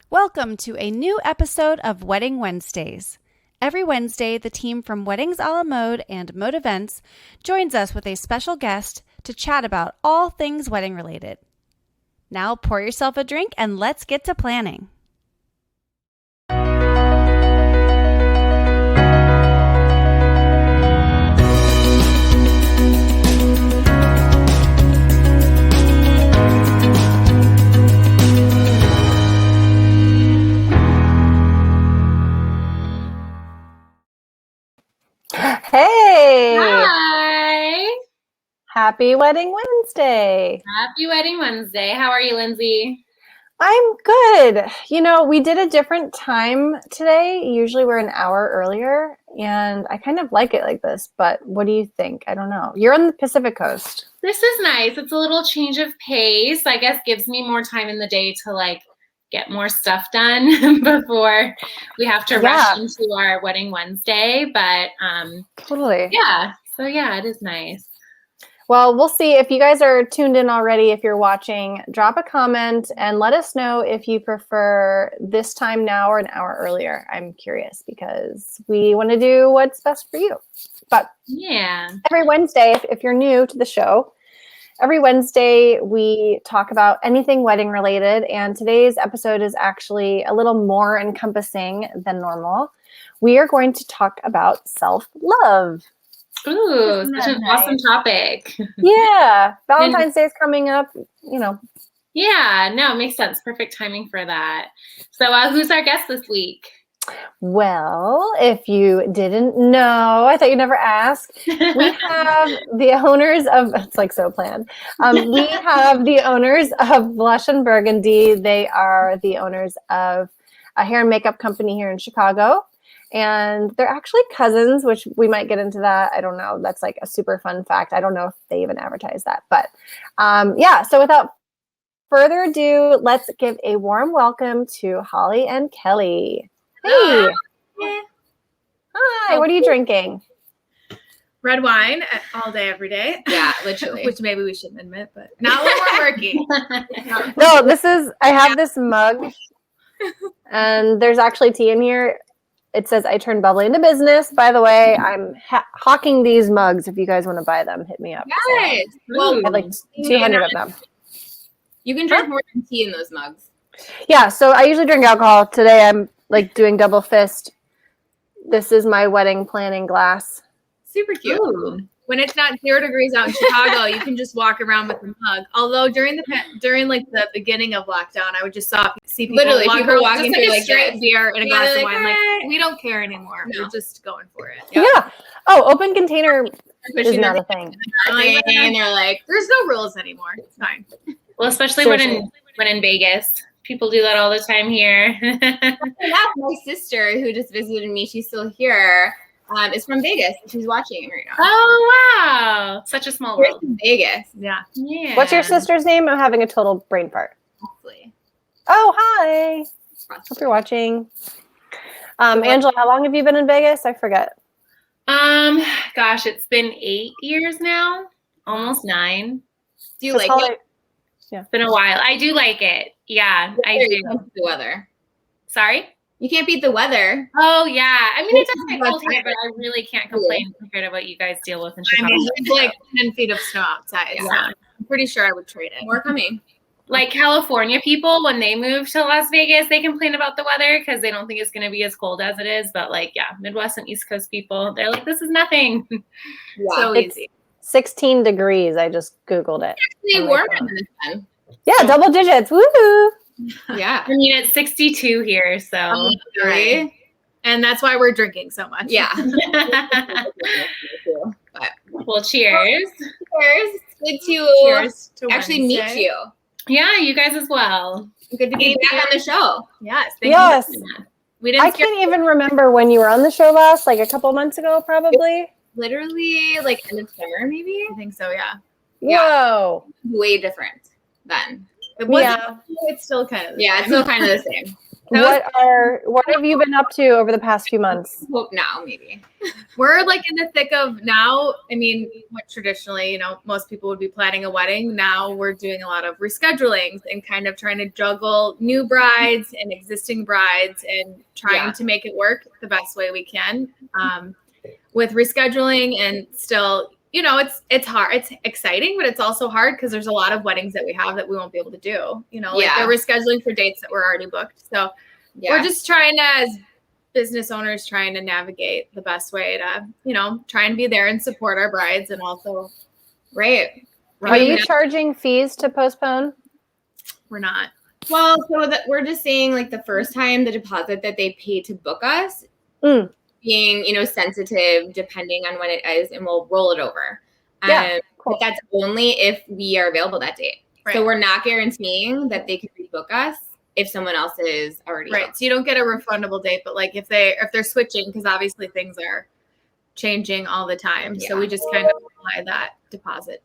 Welcome to a new episode of Wedding Wednesdays. Every Wednesday, the team from Weddings a la Mode and Mode Events joins us with a special guest to chat about all things wedding related. Now pour yourself a drink and let's get to planning. Hey! Hi! Happy Wedding Wednesday! Happy Wedding Wednesday. How are you, Lindsay? I'm good. You know, we did a different time today. Usually we're an hour earlier, and I kind of like it like this, but what do you think? I don't know. You're on the Pacific Coast. This is nice. It's a little change of pace. I guess gives me more time in the day to get more stuff done before we have to rush into our Wedding Wednesday. But Totally. yeah. So yeah, it is nice. Well, we'll see. If you guys are tuned in already, if you're watching, drop a comment and let us know if you prefer this time now or an hour earlier. I'm curious because we want to do what's best for you. But yeah, every Wednesday, if you're new to the show, every Wednesday we talk about anything wedding related. And today's episode is actually a little more encompassing than normal. We are going to talk about self-love. Ooh, such an awesome topic. Yeah. Valentine's Day is coming up, you know. Yeah, no, it makes sense. Perfect timing for that. So who's our guest this week? Well, if you didn't know, I thought you'd never ask. We have the owners of, it's like so planned. We have the owners of Blush&Burgundy. They are the owners of a hair and makeup company here in Chicago. And they're actually cousins, which we might get into that. I don't know. That's like a super fun fact. I don't know if they even advertise that. But yeah, so without further ado, let's give a warm welcome to Holly and Kelly. Hey. Hi, what are you drinking? Red wine all day, every day. Yeah, literally. Which maybe we shouldn't admit, but not when we're working. No, I have this mug, and there's actually tea in here. It says, I turn bubbly into business. By the way, I'm hawking these mugs. If you guys want to buy them, hit me up. Yes. Well, I have like 200 of them. You can drink more than tea in those mugs. Yeah, so I usually drink alcohol. Today I'm like doing double fist. This is my wedding planning glass. Super cute. Ooh. When it's not 0 degrees out in Chicago, you can just walk around with a mug. Although during the beginning of lockdown, I would just see people walking through like straight beer and a glass of wine. Like, we don't care anymore. No. We're just going for it. Yeah. Oh, open container is not a thing. And they're like, there's no rules anymore. It's fine. Well, especially when in Vegas. People do that all the time here. My sister who just visited me, she's still here. Is from Vegas. She's watching it right now. Oh, wow. Such a small world. Vegas. Yeah. What's your sister's name? I'm having a total brain fart. Hopefully. Oh, hi. Hope you're watching. Angela, how long have you been in Vegas? I forget. Gosh, it's been 8 years now. Almost 9. Do you like it? Yeah. It's been a while. I do like it. Yeah, I do. The weather. Sorry? You can't beat the weather. Oh, yeah. I mean, it does get cold here, but I really can't complain compared to what you guys deal with in Chicago. I mean, it's like 10 feet of snow outside. Yeah. So I'm pretty sure I would trade it. More coming. Like California people, when they move to Las Vegas, they complain about the weather because they don't think it's going to be as cold as it is. But Midwest and East Coast people, they're like, this is nothing. Yeah. So easy. 16 degrees. I just Googled it. It's actually warmer than this then. Yeah, double digits. Woohoo! Yeah. I mean, it's 62 here, so. Right. And that's why we're drinking so much. Yeah. Well, cheers. Cheers. It's good to actually meet you. Yeah, you guys as well. Good to be back on the show. Yes. Yes. I can't even remember when you were on the show last, like a couple months ago, probably. Literally, like end of summer, maybe. I think so. Yeah. Whoa. Way different then. It wasn't. Yeah. It's still kind of. It's still kind of the same. What have you been up to over the past few months? Hope now, maybe. We're like in the thick of now. I mean, what traditionally, most people would be planning a wedding. Now we're doing a lot of reschedulings and kind of trying to juggle new brides and existing brides and trying to make it work the best way we can with rescheduling and still, it's hard. It's exciting, but it's also hard because there's a lot of weddings that we have that we won't be able to do. They're rescheduling for dates that were already booked. So we're just trying to, as business owners, trying to navigate the best way to, try and be there and support our brides and also, Are you charging fees to postpone? We're not. Well, so we're just saying like the first time the deposit that they pay to book us being, sensitive depending on when it is, and we'll roll it over. Cool. But that's only if we are available that date. Right. So we're not guaranteeing that they can rebook us if someone else is already so you don't get a refundable date, but like if they're switching, because obviously things are changing all the time. So we just kind of apply that deposit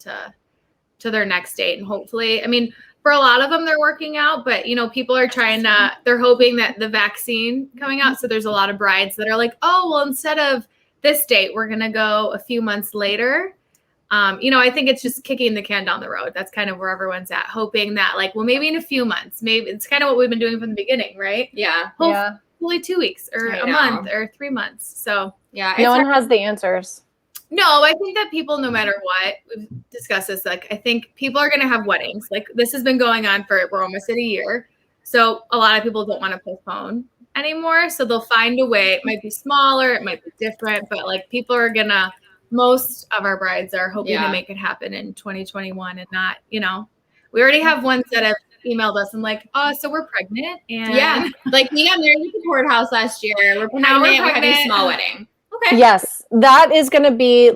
to their next date. And hopefully, I mean, for a lot of them, they're working out, but people are they're hoping that the vaccine coming out. So there's a lot of brides that are like, oh, well, instead of this date, we're going to go a few months later. I think it's just kicking the can down the road. That's kind of where everyone's at, hoping that maybe in a few months, maybe it's kind of what we've been doing from the beginning, right? Yeah. Hopefully 2 weeks or a month or 3 months. So no one has the answers. No, I think that people, no matter what, we've discussed this, I think people are going to have weddings. This has been going on we're almost at a year. So a lot of people don't want to postpone anymore. So they'll find a way. It might be smaller, it might be different, but people are going to, most of our brides are hoping to make it happen in 2021 and not, we already have ones that have emailed us and so we're pregnant. And we got married at the courthouse last year. We're pregnant. We're having a small wedding. Okay. Yes, that is going to be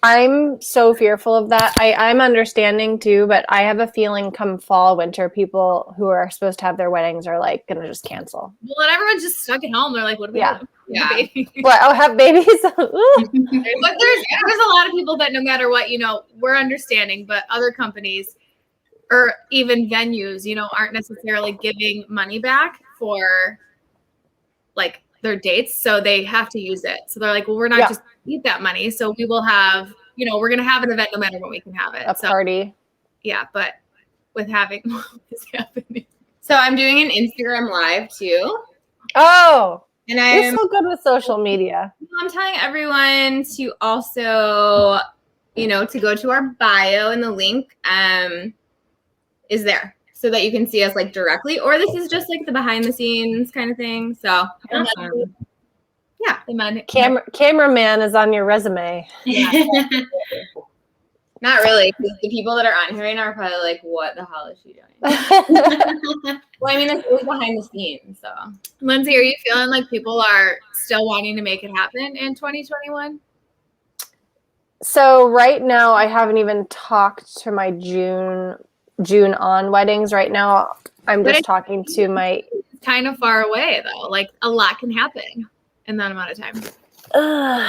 I'm so fearful of that. I'm understanding too, but I have a feeling come fall, winter, people who are supposed to have their weddings are going to just cancel. Well, and everyone's just stuck at home. They're like, what do we do? Yeah. What? Oh, have babies? But there's a lot of people that no matter what, we're understanding, but other companies or even venues, aren't necessarily giving money back for their dates, so they have to use it. So they're like, well, we're not just need that money, so we will have, we're gonna have an event no matter when we can have it. A party. Yeah, but with having what's happening. So I'm doing an Instagram live too. Oh, and you're so good with social media. I'm telling everyone to also, to go to our bio, and the link is there, so that you can see us directly, or this is just the behind the scenes kind of thing. So the cameraman is on your resume. Not really. The people that are on here right now are probably like, what the hell is she doing? Well, I mean, it was behind the scenes. So Lindsay, are you feeling like people are still wanting to make it happen in 2021? So right now I haven't even talked to my June on weddings. Right now I'm just talking to my kind of far away though. A lot can happen in that amount of time.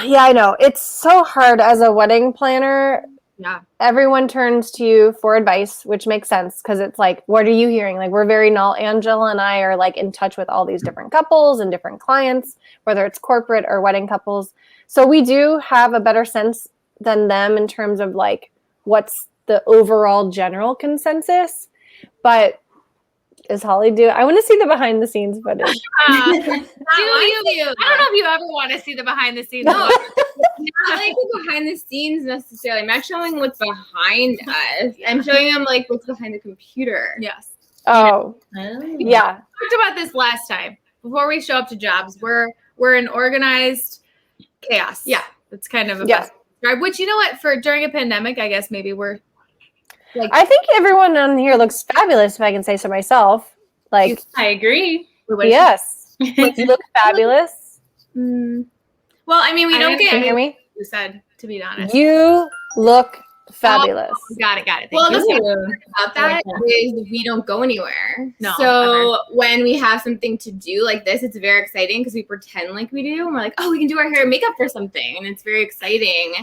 Yeah, I know. It's so hard as a wedding planner. Yeah. Everyone turns to you for advice, which makes sense because it's what are you hearing? We're very Angela and I are in touch with all these different couples and different clients, whether it's corporate or wedding couples. So we do have a better sense than them in terms of what's the overall general consensus. But is Holly I want to see the behind the scenes footage. I don't know if you ever want to see the behind the scenes. No, not the behind the scenes necessarily. I'm not showing what's behind us. I'm showing them what's behind the computer. Yes. Oh. Yeah. We talked about this last time. Before we show up to jobs, we're an organized chaos. Yeah. It's kind of a best describe. Which, for during a pandemic, I guess maybe we're I think everyone on here looks fabulous, if I can say so myself. I agree. Yes. You look fabulous. Well, I mean, we don't get. Can you hear me? You said, to be honest. You look fabulous. Got it. Thank well, you. the thing about that is we don't go anywhere. No. So when we have something to do like this, it's very exciting because we pretend like we do. And we're like, oh, we can do our hair and makeup for something. And it's very exciting.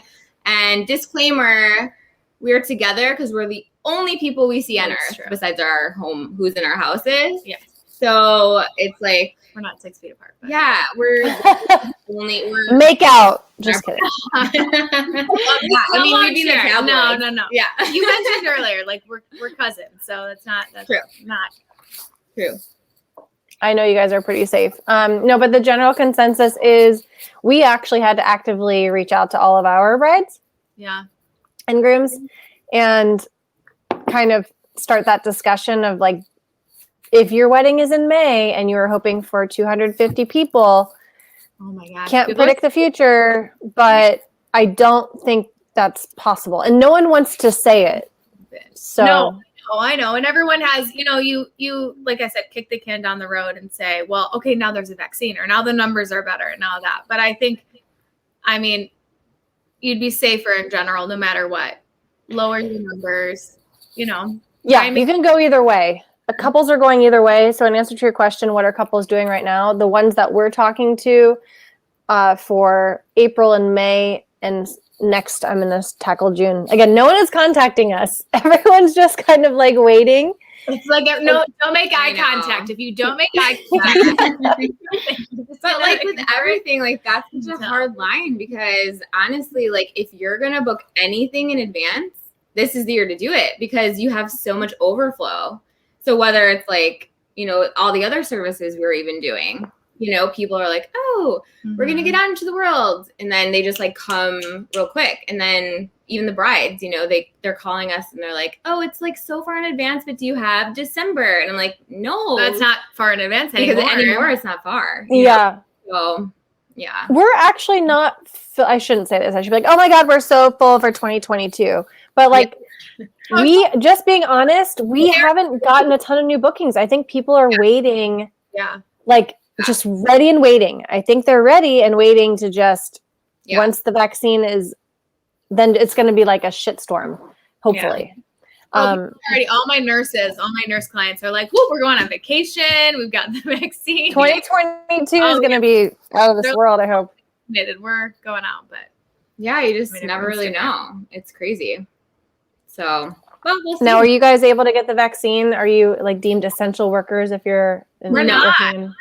And disclaimer, we're together because we're the only people we see on Earth besides our home, who's in our houses. Yes. So it's like we're not 6 feet apart. But. Yeah, we're make out. Just kidding. I mean, we'd be in the tabloids. No. Yeah, you mentioned earlier, like we're cousins, so that's true. Not true. I know you guys are pretty safe. No, but the general consensus is we actually had to actively reach out to all of our brides. Yeah. And grooms, and kind of start that discussion of like, if your wedding is in May and you were hoping for 250 people, oh my gosh, can't predict the future, but I don't think that's possible. And no one wants to say it. So no, I know. And everyone has, you like I said, kick the can down the road and say, well, okay, now there's a vaccine, or now the numbers are better, and now that. But I mean, you'd be safer in general, no matter what. Lower your numbers, Yeah, you can go either way. The couples are going either way. So in answer to your question, what are couples doing right now? The ones that we're talking to for April and May, and next I'm going to tackle June. Again, no one is contacting us. Everyone's just kind of like waiting. It's like, no, don't make eye contact. If you don't make eye contact. But like with everything, like that's such a hard line, because honestly, like if you're going to book anything in advance, this is the year to do it, because you have so much overflow. So whether it's like, all the other services we were even doing, people are like, oh, we're going to get out into the world. And then they just like come real quick. And then even the brides, they're calling us and they're like, oh, it's like so far in advance, but do you have December? And I'm like, no. That's not far in advance anymore. Because anymore it's not far. Yeah. So, yeah. We're actually not, I shouldn't say this. I should be like, oh my God, we're so full for 2022. But like, we, just being honest, we haven't gotten a ton of new bookings. I think people are waiting. Yeah. Like, just ready and waiting. I think they're ready and waiting to just, once the vaccine is, then it's going to be like a shitstorm, hopefully. Already, all my nurse clients are like, whoop, we're going on vacation. We've got the vaccine. 2022 is going to be out of this world, I hope. We're going out, but. Yeah, you just never really know. It's crazy. So, well, we'll see. Now, are you guys able to get the vaccine? Are you like deemed essential workers if you're We're not. No.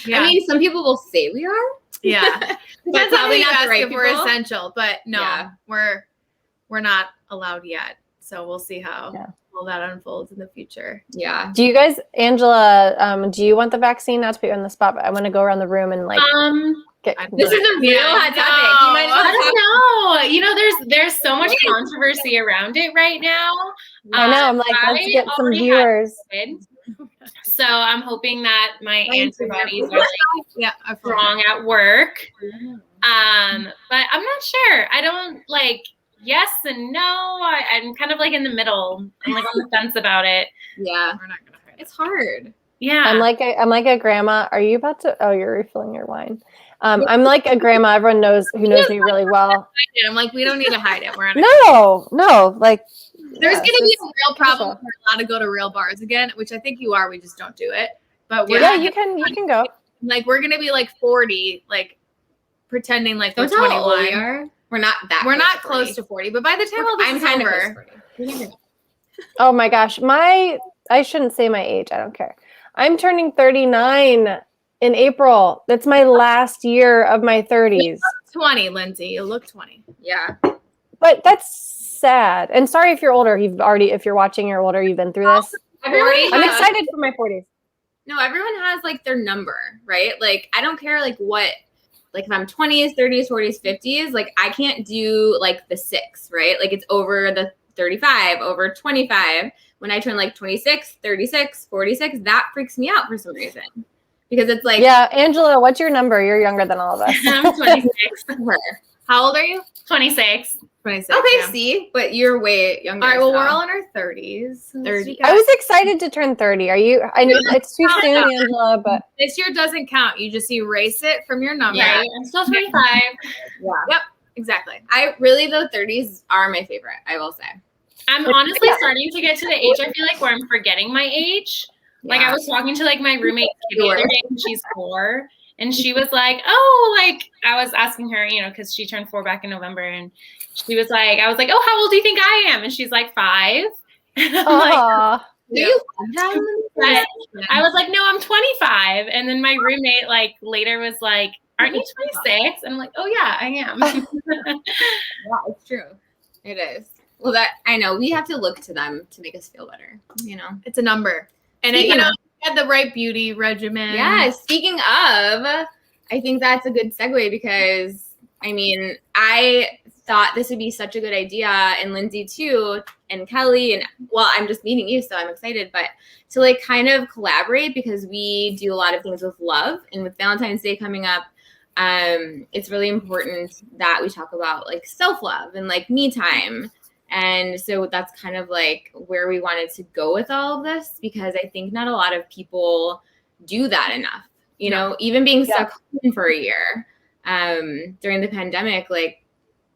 Yeah. I mean, some people will say we are. Yeah. But probably not the right if we're essential, but no, we're not allowed yet. So we'll see how all that unfolds in the future. Yeah. Do you guys, Angela, do you want the vaccine? Not to put you on the spot, but I want to go around the room and like this is a real hot topic. You might I don't know. There's so much controversy around it right now. I know. I'm like, let's get some viewers. So I'm hoping that my antibodies are like strong at work. But I'm not sure. I don't like yes and no. I'm kind of like in the middle. I'm like on the fence about it. Yeah. We're not gonna hurt. It's hard. Yeah. I'm like a grandma. Are you about to? Oh, you're refilling your wine. I'm like a grandma. Everyone who knows me really well. I'm like, we don't need to hide it. We're on no. Like, there's going to be a real problem if we're allowed to go to real bars again, which I think you are. We just don't do it. But we're you can go. Like, we're going to be like 40, like pretending like we're 21. We are. We're not that. We're not close to 40. But by the time all this is over, oh my gosh, I shouldn't say my age. I don't care. I'm turning 39 in April. That's my last year of my 30s. You look 20, Lindsay. You look 20. Yeah. But that's sad. And sorry if you're older. If you're watching, you're older. You've been through this. I'm excited for my 40s. No, everyone has like their number, right? Like, I don't care like what, like if I'm 20s, 30s, 40s, 50s, like I can't do like the 6, right? Like it's over the 35, over 25. When I turn like 26, 36, 46, that freaks me out for some reason. Because it's like... Yeah, Angela, what's your number? You're younger than all of us. I'm 26. How old are you? 26. 26. Okay, see? But you're way younger. All right, well, we're all in our 30s. 30. I was excited to turn 30. Are you? I know it's too soon, Angela, but... This year doesn't count. You just erase it from your number. Yeah, I'm still 25. Yeah. Yep, exactly. The 30s are my favorite, I will say. I'm honestly starting to get to the age, I feel like, where I'm forgetting my age. Like, I was talking to, like, my roommate the other day, and she's 4. And she was like, oh, like, I was asking her, because she turned 4 back in November. And she was like, I was like, oh, how old do you think I am? And she's like, 5. And I'm like, you but I was like, no, I'm 25. And then my roommate like later was like, aren't you 26? And I'm like, oh yeah, I am. Yeah, it's true. It is. Well, that I know we have to look to them to make us feel better. You know, it's a number, and it, had the right beauty regimen. Yeah. Speaking of, I think that's a good segue because I mean, I thought this would be such a good idea, and Lindsay too, and Kelly, and well, I'm just meeting you, so I'm excited. But to like kind of collaborate because we do a lot of things with love, and with Valentine's Day coming up. It's really important that we talk about like self-love and like me time. And so that's kind of like where we wanted to go with all of this, because I think not a lot of people do that enough, you know, even being stuck home for a year during the pandemic, like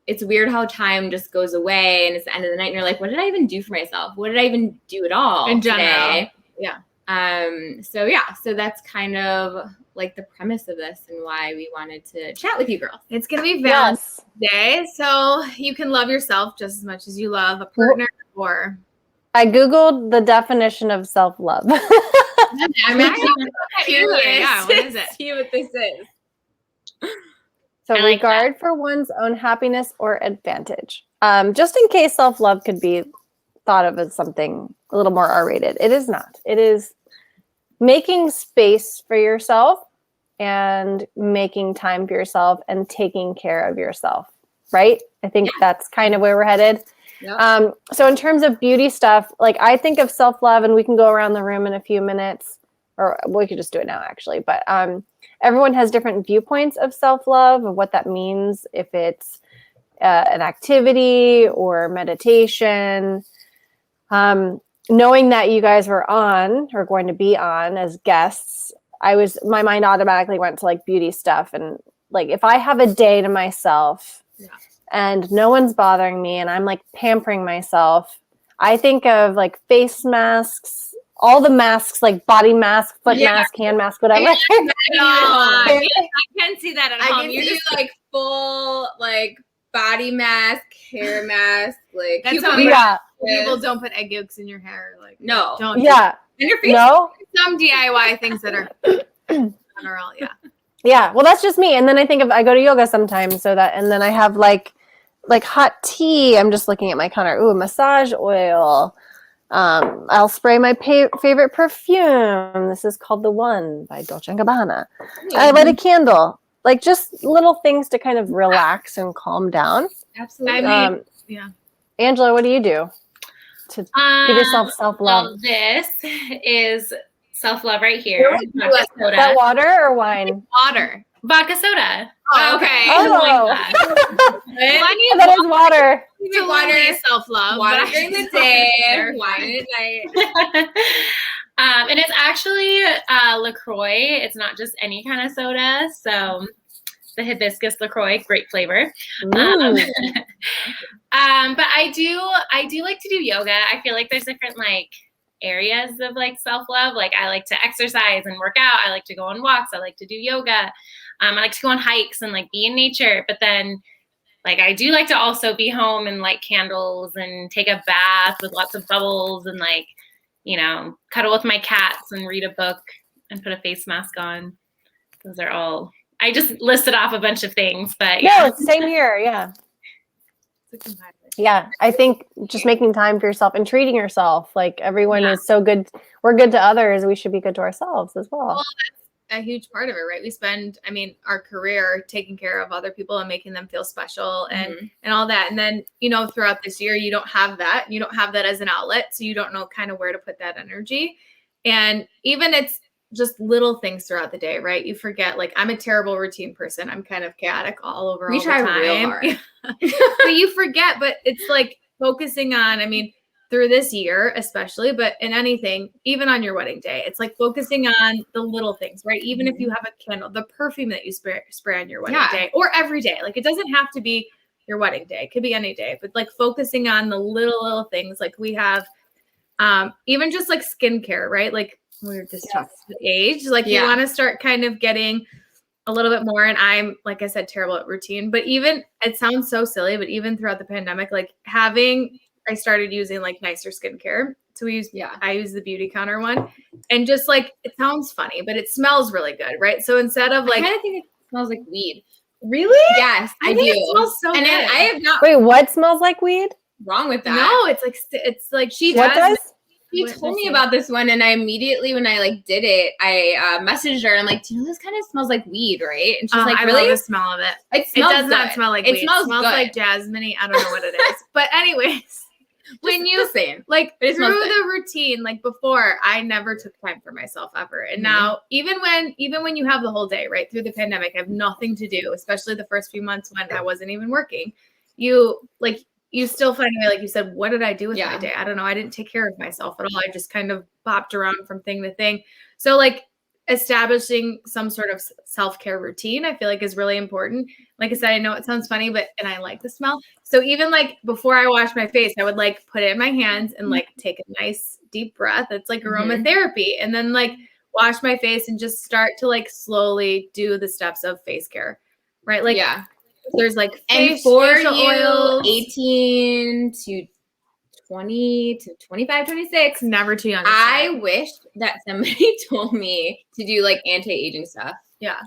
it's weird how time just goes away and it's the end of the night and you're like, what did I even do for myself? What did I even do at all in general? Today? Yeah. So that's kind of like the premise of this and why we wanted to chat with you girls. It's going to be Valentine's Day, so you can love yourself just as much as you love a partner. Or I Googled the definition of self-love. I'm actually curious. Yeah, what is it? See what this is. So regard for one's own happiness or advantage. Just in case self-love could be thought of as something a little more R-rated. It is not. It is making space for yourself and making time for yourself and taking care of yourself, right? I think that's kind of where we're headed. Yep. So in terms of beauty stuff, like I think of self-love, and we can go around the room in a few minutes, or we could just do it now actually, but everyone has different viewpoints of self-love, of what that means, if it's an activity or meditation. Knowing that you guys were going to be on as guests, my mind automatically went to like beauty stuff. And like, if I have a day to myself and no one's bothering me and I'm like pampering myself, I think of like face masks, all the masks, like body mask, foot mask, hand mask, whatever. I can see that at home. You're just like full, like body mask, hair mask, like that's how people don't put egg yolks in your hair. Like no, don't. Yeah, in your face. No, some DIY things that are general. Yeah, yeah. Well, that's just me. And then I go to yoga sometimes, and then I have like hot tea. I'm just looking at my counter. Ooh, massage oil. I'll spray my favorite perfume. This is called The One by Dolce & Gabbana. I light a candle. Like just little things to kind of relax and calm down. Absolutely. Angela, what do you do to give yourself self-love? Well, this is self-love right here. Is that water or wine? Water. Vodka soda. Oh, okay. That is water. Water is self-love. Water during the day, wine at night. And it's actually LaCroix. It's not just any kind of soda. So the hibiscus LaCroix, great flavor. But I do like to do yoga. I feel like there's different like areas of like self-love. Like I like to exercise and work out. I like to go on walks. I like to do yoga. I like to go on hikes and like be in nature. But then like I do like to also be home and light candles and take a bath with lots of bubbles and like, you know, cuddle with my cats and read a book and put a face mask on. Those are all, I just listed off a bunch of things, but yeah. No, same here. Yeah. Yeah. I think just making time for yourself and treating yourself, like everyone is so good. We're good to others. We should be good to ourselves as well. Well, that's a huge part of it, right? We spend, our career taking care of other people and making them feel special and all that. And then, throughout this year, you don't have that. You don't have that as an outlet. So you don't know kind of where to put that energy. And even it's just little things throughout the day, right? You forget, like, I'm a terrible routine person. I'm kind of chaotic all over all the time. We try real hard. But you forget, but it's like focusing on, through this year especially, but in anything, even on your wedding day, it's like focusing on the little things, right? Even if you have a candle, the perfume that you spray on your wedding day, or every day. Like, it doesn't have to be your wedding day. It could be any day, but like focusing on the little things. Like we have even just like skincare, right? Like we're just age, like you want to start kind of getting a little bit more. And I'm, like I said, terrible at routine, but even, it sounds so silly, but even throughout the pandemic, like having I started using like nicer skincare. So I use the Beauty Counter one, and just like, it sounds funny, but it smells really good, right? So instead of like, I kind of think it smells like weed. Really? Yes, I do. It smells so and good. I have not. Wait, what smells like weed? Wrong with that. No, it's like she what does? She told me about this one, and I immediately, when I like did it, I messaged her and I'm like, "Do you know this kind of smells like weed, right?" And she's like, "Really?" I love the smell of it. It does not smell like weed. It smells good. Like jasmine. I don't know what it is, but anyways, when you like through the routine, like before, I never took time for myself ever, and now even when you have the whole day, right, through the pandemic, I have nothing to do, especially the first few months when I wasn't even working. You still find a way, like you said, what did I do with my day? I don't know. I didn't take care of myself at all. I just kind of bopped around from thing to thing. So like establishing some sort of self-care routine, I feel like is really important. Like I said, I know it sounds funny, and I like the smell. So even like before I wash my face, I would like put it in my hands and like take a nice deep breath. It's like aromatherapy. And then like wash my face and just start to like slowly do the steps of face care, right? Like, there's like and for you, oils. 18 to 20 to 25, 26. Never too young. I wish that somebody told me to do like anti-aging stuff. Yeah.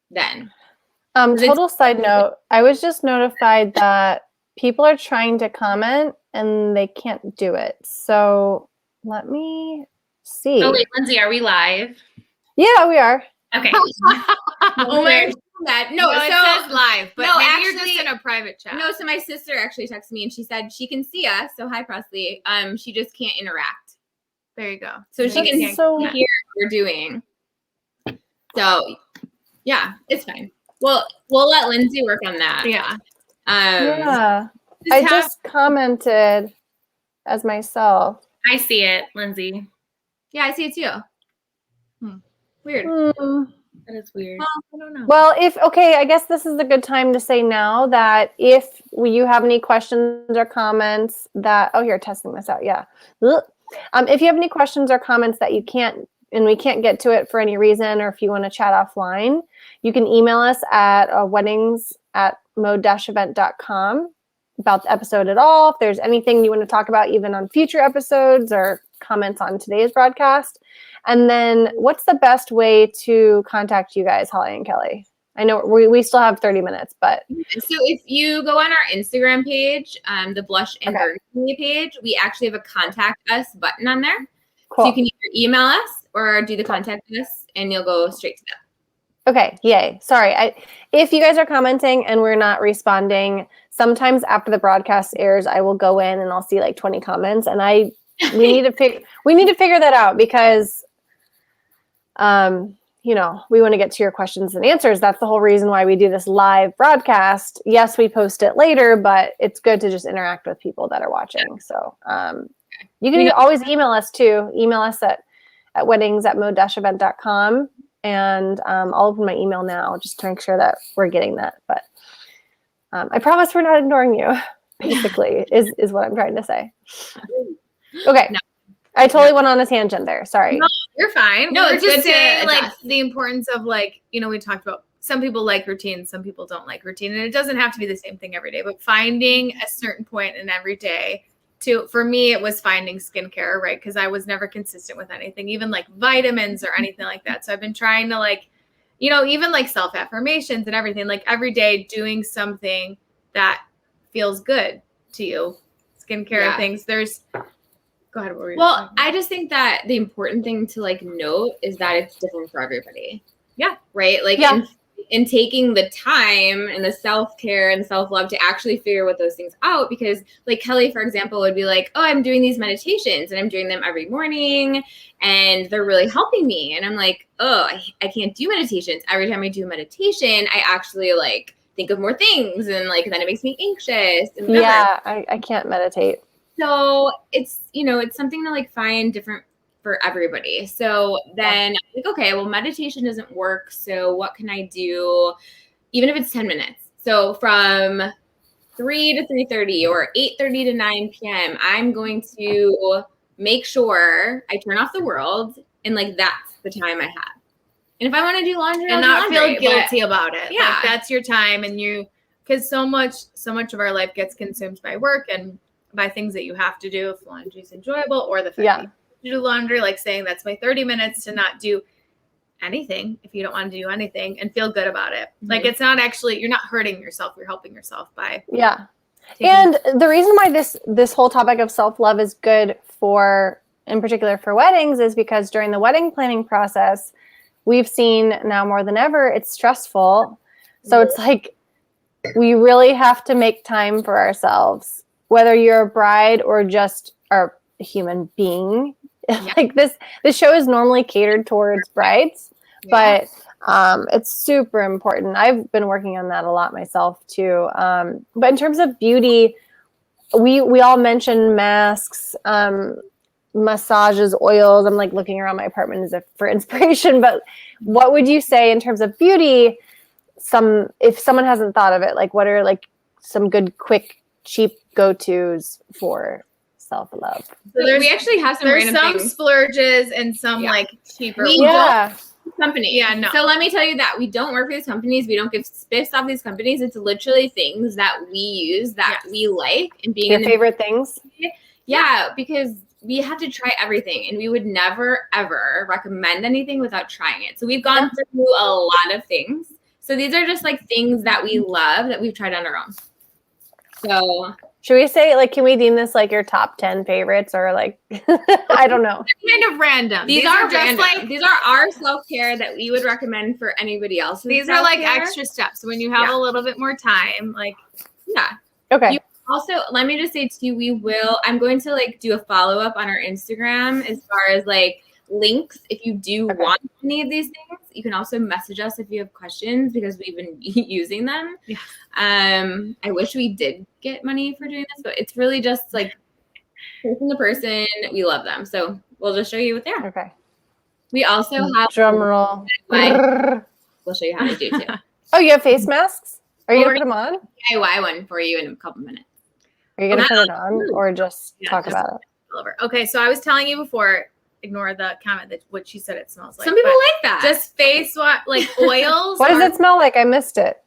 Then. Total side note, I was just notified that people are trying to comment and they can't do it. So let me see. Oh wait, Lindsay, are we live? Yeah, we are. Okay. That. No, it says live, but no, maybe actually, you're just in a private chat. No, so my sister actually texted me and she said she can see us. So hi, Presley. She just can't interact. There you go. So she can hear what we're doing. So yeah, it's fine. Well, we'll let Lindsay work on that. Yeah. I just commented as myself. I see it, Lindsay. Yeah, I see it too. Weird. That is weird. Well, I don't know. Well, I guess this is a good time to say now that if you have any questions or comments you're testing this out. Yeah. If you have any questions or comments that we can't get to it for any reason, or if you want to chat offline, you can email us at weddings@mode-event.com about the episode at all. If there's anything you want to talk about, even on future episodes or comments on today's broadcast. And then what's the best way to contact you guys, Holly and Kelly? I know we still have 30 minutes, but. So if you go on our Instagram page, the Blush&Burgundy page, we actually have a contact us button on there. Cool. So you can either email us or do the contact us and you'll go straight to them. Okay. Yay. Sorry. If you guys are commenting and we're not responding, sometimes after the broadcast airs, I will go in and I'll see like 20 comments, and we need to figure that out because, we want to get to your questions and answers. That's the whole reason why we do this live broadcast. Yes, we post it later, but it's good to just interact with people that are watching. So you can always email us too. Email us at weddings@mode-event.com. And I'll open my email now just to make sure that we're getting that. But I promise we're not ignoring you, basically, is what I'm trying to say. Okay. No. I totally went on a tangent there. Sorry. No, you're fine. No, we're it's just good saying like adjust. the importance of like, we talked about some people like routine, some people don't like routine. And it doesn't have to be the same thing every day, but finding a certain point in every day for me, it was finding skincare, right? Because I was never consistent with anything, even like vitamins or anything like that. So I've been trying to like, even like self-affirmations and everything, like every day doing something that feels good to you. Skincare things. Go ahead. Well, I just think that the important thing to like note is that it's different for everybody. Yeah. Right. Like in taking the time and the self-care and self-love to actually figure what those things out, because like Kelly, for example, would be like, oh, I'm doing these meditations and I'm doing them every morning and they're really helping me. And I'm like, oh, I can't do meditations. Every time I do meditation, I actually like think of more things and like then it makes me anxious. And yeah, I can't meditate. So it's, it's something to like find different for everybody. So then like, okay, well, meditation doesn't work. So what can I do? Even if it's 10 minutes. So from 3 to 3:30 or 8:30 to 9 p.m., I'm going to make sure I turn off the world. And like, that's the time I have. And if I want to do laundry, and not feel guilty about it. Yeah. Like, that's your time. And because so much of our life gets consumed by work, and by things that you have to do if laundry is enjoyable, or the fact that you do laundry, like saying that's my 30 minutes to not do anything if you don't want to do anything and feel good about it. Mm-hmm. Like it's not actually, you're not hurting yourself, you're helping yourself by And the reason why this whole topic of self-love is good for, in particular for weddings, is because during the wedding planning process, we've seen now more than ever, it's stressful. So it's like, we really have to make time for ourselves, whether you're a bride or just a human being. Like this show is normally catered towards brides, but it's super important. I've been working on that a lot myself too. But in terms of beauty, we all mentioned masks, massages, oils. I'm like looking around my apartment as if for inspiration, but what would you say in terms of beauty? If someone hasn't thought of it, like what are like some good, quick, cheap go-tos for self-love? So we actually have some random things. Splurges and some like cheaper. Company. Yeah, no. So let me tell you that we don't work for these companies. We don't give spiffs off these companies. It's literally things that we use that we like, and being your favorite things. Yeah, because we have to try everything, and we would never ever recommend anything without trying it. So we've gone through a lot of things. So these are just like things that we love that we've tried on our own. So should we say, like, can we deem this like your top 10 favorites, or like, I don't know. Kind of random. These are just random. Like, these are our self-care that we would recommend for anybody else. These are like extra steps. When you have a little bit more time, like, Okay. Also, let me just say to you, I'm going to like do a follow-up on our Instagram as far as like links. If you do want any of these things, you can also message us if you have questions, because we've been using them. Yeah. I wish we did get money for doing this, but it's really just like person to person. We love them. So we'll just show you what they are. Okay. We also have drum roll. We'll show you how to do too. Oh, you have face masks? Are you gonna put them on? DIY one for you in a couple minutes. Are you gonna put it on, or just talk about it? Okay, so I was telling you before, ignore the comment that what she said it smells like. Some people like that. Just face like oils. What does it smell like? I missed it.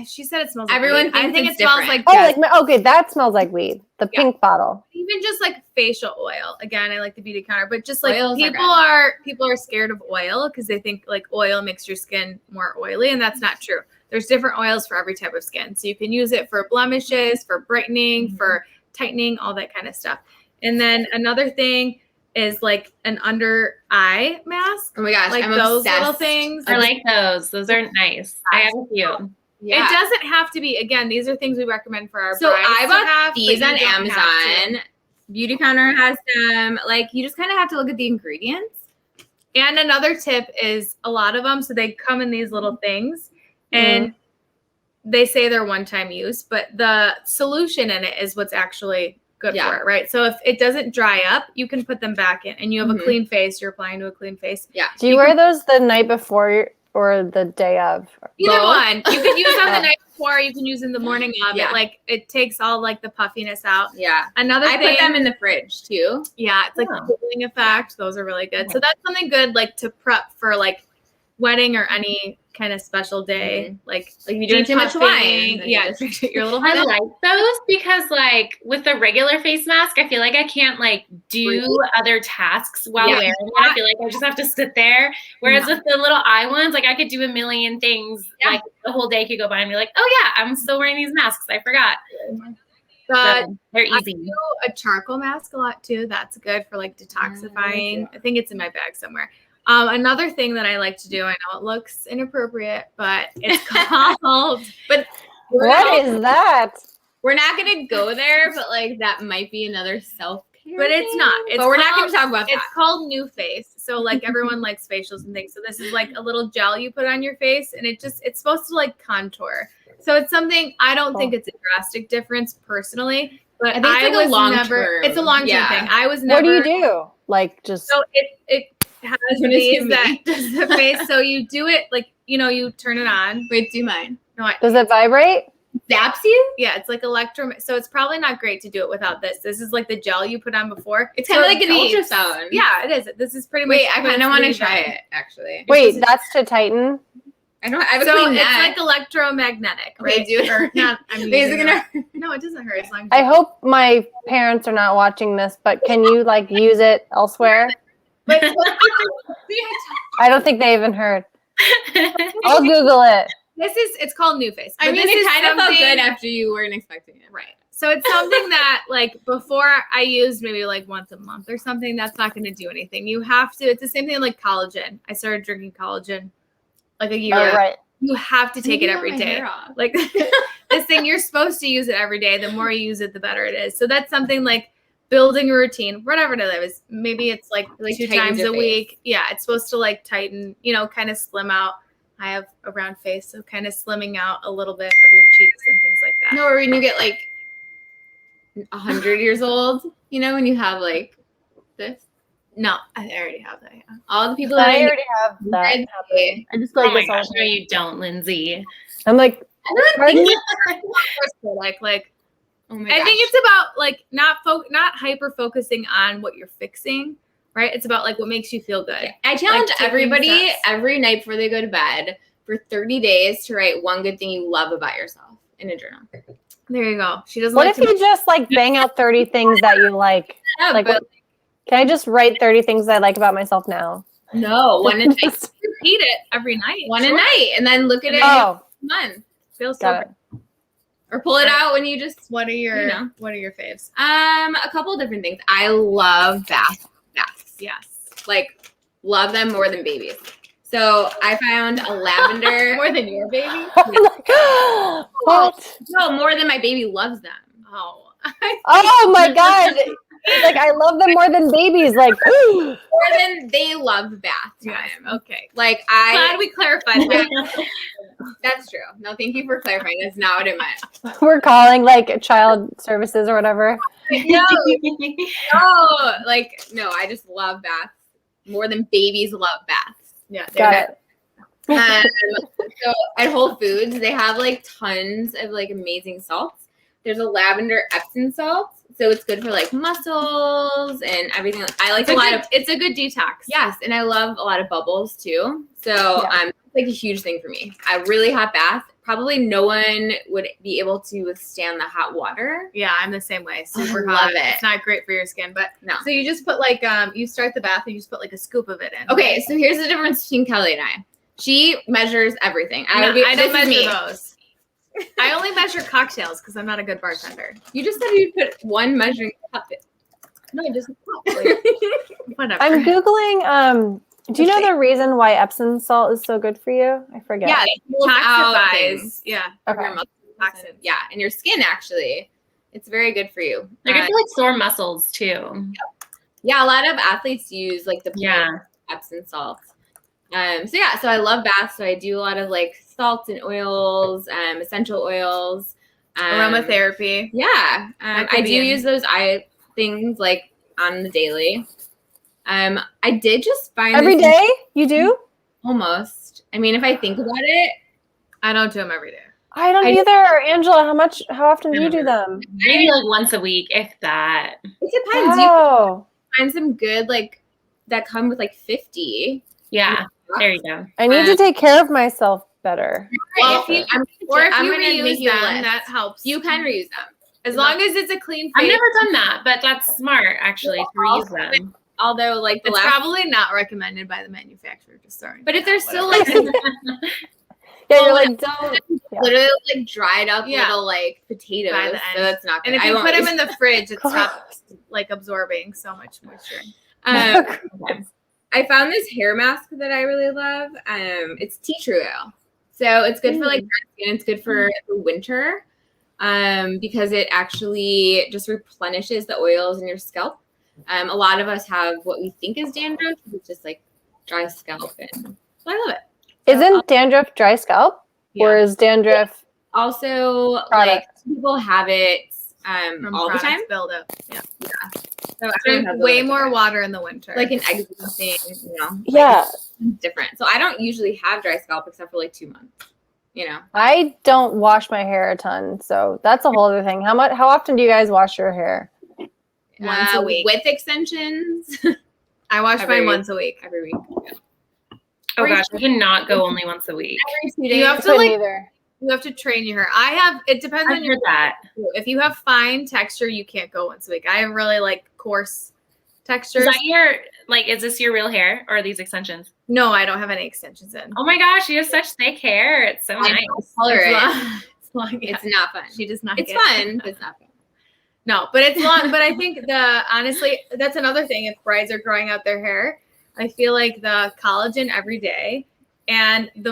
She said it smells. Everyone like thinks I think it's it smells different. like. Okay, that smells like weed. The pink bottle. Even just like facial oil. Again, I like the beauty counter, but just like Oils people are scared of oil because they think like oil makes your skin more oily, and that's not true. There's different oils for every type of skin, so you can use it for blemishes, for brightening, for tightening, all that kind of stuff. And then another thing is like an under eye mask. Oh my gosh, like I'm those obsessed. little things. I like those. Those are nice. I have a few. Yeah. It doesn't have to be. Again, these are things we recommend for our So brides. I bought these on Amazon. Beauty Counter has them. Like, you just kind of have to look at the ingredients. And another tip is a lot of them, so they come in these little things, and they say they're one-time use, but the solution in it is what's actually good for it, right? So if it doesn't dry up, you can put them back in, and you have a clean face. You're applying to a clean face. Yeah. Do you wear those the night before or the day of? Either one. You can use on the night before. You can use in the morning of. It like it takes all like the puffiness out. Yeah. Another thing, I put them in the fridge too. Yeah, it's like a cooling effect. Those are really good. So that's something good, like to prep for like wedding or any kind of special day. Like if you drink too much wine. Yeah, your little I like those because like with the regular face mask, I feel like I can't like do other tasks while wearing it. I feel like I just have to sit there. Whereas with the little eye ones, like I could do a million things. Like the whole day could go by and be like, oh yeah, I'm still wearing these masks. I forgot. But so they're easy. I do a charcoal mask a lot too. That's good for like detoxifying. I think it's in my bag somewhere. Another thing that I like to do, I know it looks inappropriate, but it's called, what is that? We're not going to go there, but like that might be another self-care. But it's not. But we're not going to talk about that. It's called New Face. So like everyone likes facials and things. So this is like a little gel you put on your face, and it's supposed to like contour. So it's something, I don't think it's a drastic difference personally, but I think it's like a long-term. It's a long-term thing. I was never. What do you do? Like just. So it has these that does the face. So you do it like, you turn it on. Wait, do mine. No, does it vibrate? Zaps you? Yeah, it's like so it's probably not great to do it without this. This is like the gel you put on before. It's kind of like an ultrasound. Yeah, it is. This is pretty much. Wait, I kind of want to try it actually. Wait, that's to tighten? I have a so clean it's neck. like electromagnetic, right? Okay, do it. Or not, I'm Is it using that. No, it doesn't hurt. As long as I hope my parents are not watching this, but can you like use it elsewhere? But I don't think they even heard. I'll Google it. it's called New Face. I mean, it kind of felt good after you weren't expecting it. Right. So it's something that like before I used maybe like once a month or something, that's not going to do anything. You have to, it's the same thing like collagen. I started drinking collagen like a year ago. Right. You have to take it every day. Like this thing, you're supposed to use it every day. The more you use it, the better it is. So that's something like building a routine, whatever it is. Maybe it's like 2 times a week. Yeah. It's supposed to like tighten, kind of slim out. I have a round face, so kind of slimming out a little bit of your cheeks and things like that. No, or when you get like 100 years old, when you have like this. No, I already have that. Yeah. All the people I already have that. I just like Oh my this all gosh, no, you don't, Lindsay. I'm like, pardon? Like, oh my I gosh. think it's about like not hyper focusing on what you're fixing, right? It's about like what makes you feel good. I challenge taking everybody steps. every night before they go to bed for 30 days to write one good thing you love about yourself in a journal. There you go. She doesn't. What like if you just like bang out 30 things that you like? Yeah, Like, but can I just write 30 things I like about myself now? no, one a night. repeat it every night. One a night, and then look at it Oh, next month, Feels so got it. good. or pull it out when you just. What are your You know. faves? A couple of different things. I love baths. Yes. Like, love them more than babies. So I found a lavender. More than your baby? What? No, more than my baby loves them. Oh. Oh my God. Like, I love them more than babies. Like, More than they love bath time. Yes. Okay. Like Glad we clarified that. That's true. No, thank you for clarifying. That's not what it meant. we're calling like child services or whatever. No, no, I just love baths more than babies love baths. Yeah. Got it. So at Whole Foods, they have like tons of like amazing salts. There's a lavender Epsom salt, so it's good for like muscles and everything. I like it's a good detox. Yes, and I love a lot of bubbles too. So it's like a huge thing for me. A really hot bath. Probably no one would be able to withstand the hot water. Yeah, I'm the same way. Super Love hot. it. It's not great for your skin, but No. So you just put like you start the bath and you just put like a scoop of it in. Okay, so here's the difference between Kelly and I. She measures everything. I don't measure me. those. I only measure cocktails because I'm not a good bartender. You just said you put one measuring cup in. No, just whatever. I'm Googling, do you know the reason why Epsom salt is so good for you? I forget. Yeah, it pulls out things. Toxifies. Yeah. Okay. Your muscles. Yeah, and your skin actually. It's very good for you. Like I feel like sore muscles too. Yeah, a lot of athletes use like the Epsom salt. So I love baths. So I do a lot of like salts and oils, essential oils, Aromatherapy. Yeah, I do use those eye things like on the daily. I did just find Every day you do? Almost. I mean, if I think about it, I don't do them every day. I don't either. Angela, how often do you do them? Maybe like once a week, if that. It depends. Oh. You can find some good like that come with like 50. Yeah, there you go. I need to take care of myself better. Well, if you reuse them, that helps. You can reuse them. As long as it's a clean I've face. never done that, but that's smart actually to reuse them. Although like It's probably not recommended by the manufacturer. Just throwing. But if they're still like Yeah, you're like, don't. Yeah. literally like dried up little like potatoes, By the so end. that's not good. And if you put them use- in the fridge, it stops like absorbing so much moisture. I found this hair mask that I really love. It's tea tree oil, so it's good for like dry skin. It's good for the winter, because it actually just replenishes the oils in your scalp. A lot of us have what we think is dandruff, which is just like dry scalp, and so I love it. Isn't dandruff dry scalp? Or is dandruff also product? like people have it From all the time? buildup. Yeah. So I Drink have way those more different. water in the winter. Like an eczema thing, Yeah. it's different. So I don't usually have dry scalp except for like 2 months. I don't wash my hair a ton, so that's a whole other thing. How often do you guys wash your hair? Once a week. With extensions I wash every- mine once a week. every week. Oh gosh, I cannot go only once a week. Every 2 days. You have to you have to train your hair. It depends on your that. If you have fine texture, you can't go once a week. I have really like coarse textures. Is that your, like, is this your real hair or are these extensions? No, I don't have any extensions in. Oh my gosh, you have such thick hair. It's so nice. It's long. It's not fun. She does not. It's fun, but it's not fun. No, but it's long. But I think honestly, that's another thing. If brides are growing out their hair, I feel like the collagen every day. And the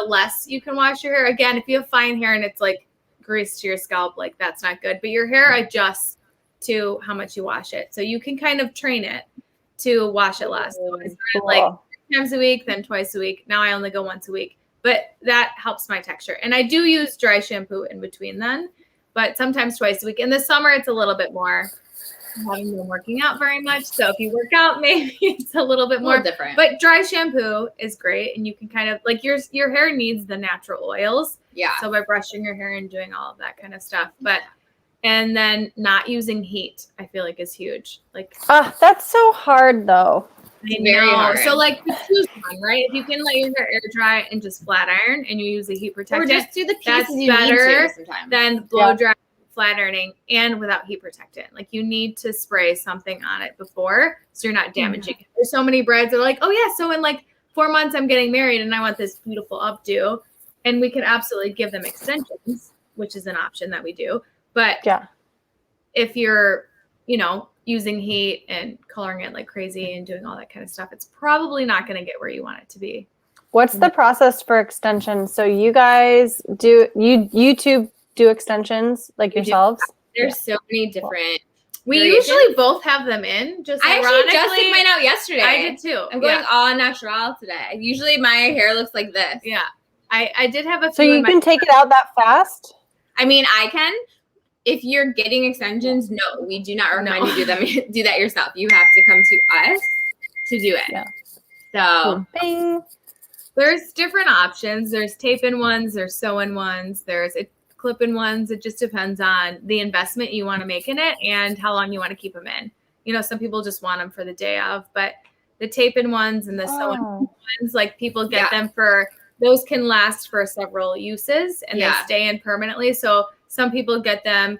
less you can wash your hair. Again, if you have fine hair and it's like grease to your scalp, like that's not good. But your hair adjusts to how much you wash it. So you can kind of train it to wash it less. So I started like 3 times a week, then twice a week. Now I only go once a week. But that helps my texture. And I do use dry shampoo in between then, but sometimes twice a week. In the summer, it's a little bit more. I haven't been working out very much. So if you work out, maybe it's a little bit more different. But dry shampoo is great. And you can kind of like your hair needs the natural oils. Yeah. So by brushing your hair and doing all of that kind of stuff. And then not using heat, I feel like is huge. Like that's so hard though. It's very hard. So like you choose one, right? If you can let your hair air dry and just flat iron and you use a heat protectant, or just do the pieces that's you better need to sometimes. than blow dry, flat ironing, and without heat protectant. Like you need to spray something on it before so you're not damaging it. There's so many brides that are like, oh yeah, so in like 4 months I'm getting married and I want this beautiful updo. And we can absolutely give them extensions, which is an option that we do. But if you're, using heat and coloring it like crazy and doing all that kind of stuff, it's probably not going to get where you want it to be. What's the process for extensions? So you guys YouTube do extensions like yourselves? There's so many different. We usually both have them in. I actually just took mine out yesterday. I did too. I'm going all natural today. Usually my hair looks like this. Yeah. I did have a few. So you can take it out that fast? I mean, I can. If you're getting extensions, no, we do not recommend you do that yourself. You have to come to us to do it. Yeah. So bing. There's different options. There's tape-in ones, there's sew-in ones, there's clip-in ones. It just depends on the investment you want to make in it and how long you want to keep them in. Some people just want them for the day of, but the tape-in ones and the sew-in ones, like people get them those can last for several uses and they stay in permanently. So some people get them,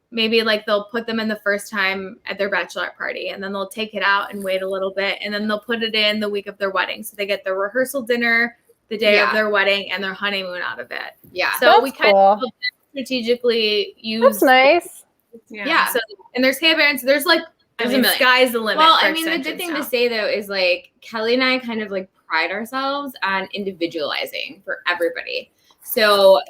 maybe like they'll put them in the first time at their bachelorette party and then they'll take it out and wait a little bit and then they'll put it in the week of their wedding. So they get their rehearsal dinner the day of their wedding and their honeymoon out of it. Yeah. So that's we kind of strategically use. That's nice. Yeah. So, and there's hairband. So there's like, sky's the limit. Well, I mean, the good thing to say though is like Kelly and I kind of like pride ourselves on individualizing for everybody. So,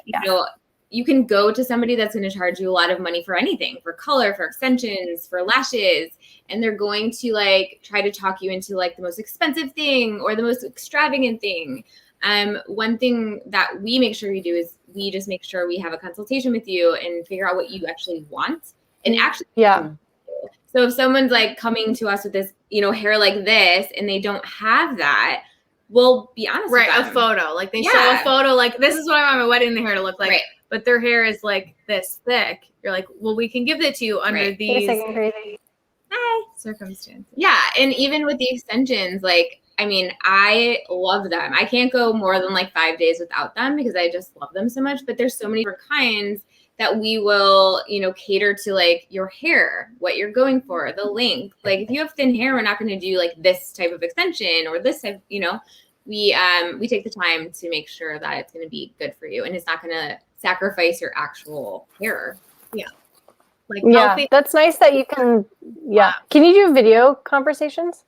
you can go to somebody that's going to charge you a lot of money for anything, for color, for extensions, for lashes, and they're going to like try to talk you into like the most expensive thing or the most extravagant thing. One thing that we make sure we do is we just make sure we have a consultation with you and figure out what you actually want and actually. Yeah. So if someone's like coming to us with this, hair like this and they don't have that, we'll be honest with them. A photo. Like they show a photo like this is what I want my wedding hair to look like. Right. But their hair is like this thick. You're like, well, we can give it to you under these circumstances. Yeah. And even with the extensions, like, I mean, I love them. I can't go more than like 5 days without them because I just love them so much. But there's so many different kinds that we will, cater to like your hair, what you're going for, the length. Like if you have thin hair, we're not going to do like this type of extension or this type, we take the time to make sure that it's going to be good for you and it's not going to sacrifice your actual hair. Yeah. That's nice that you can. Yeah. Can you do video conversations?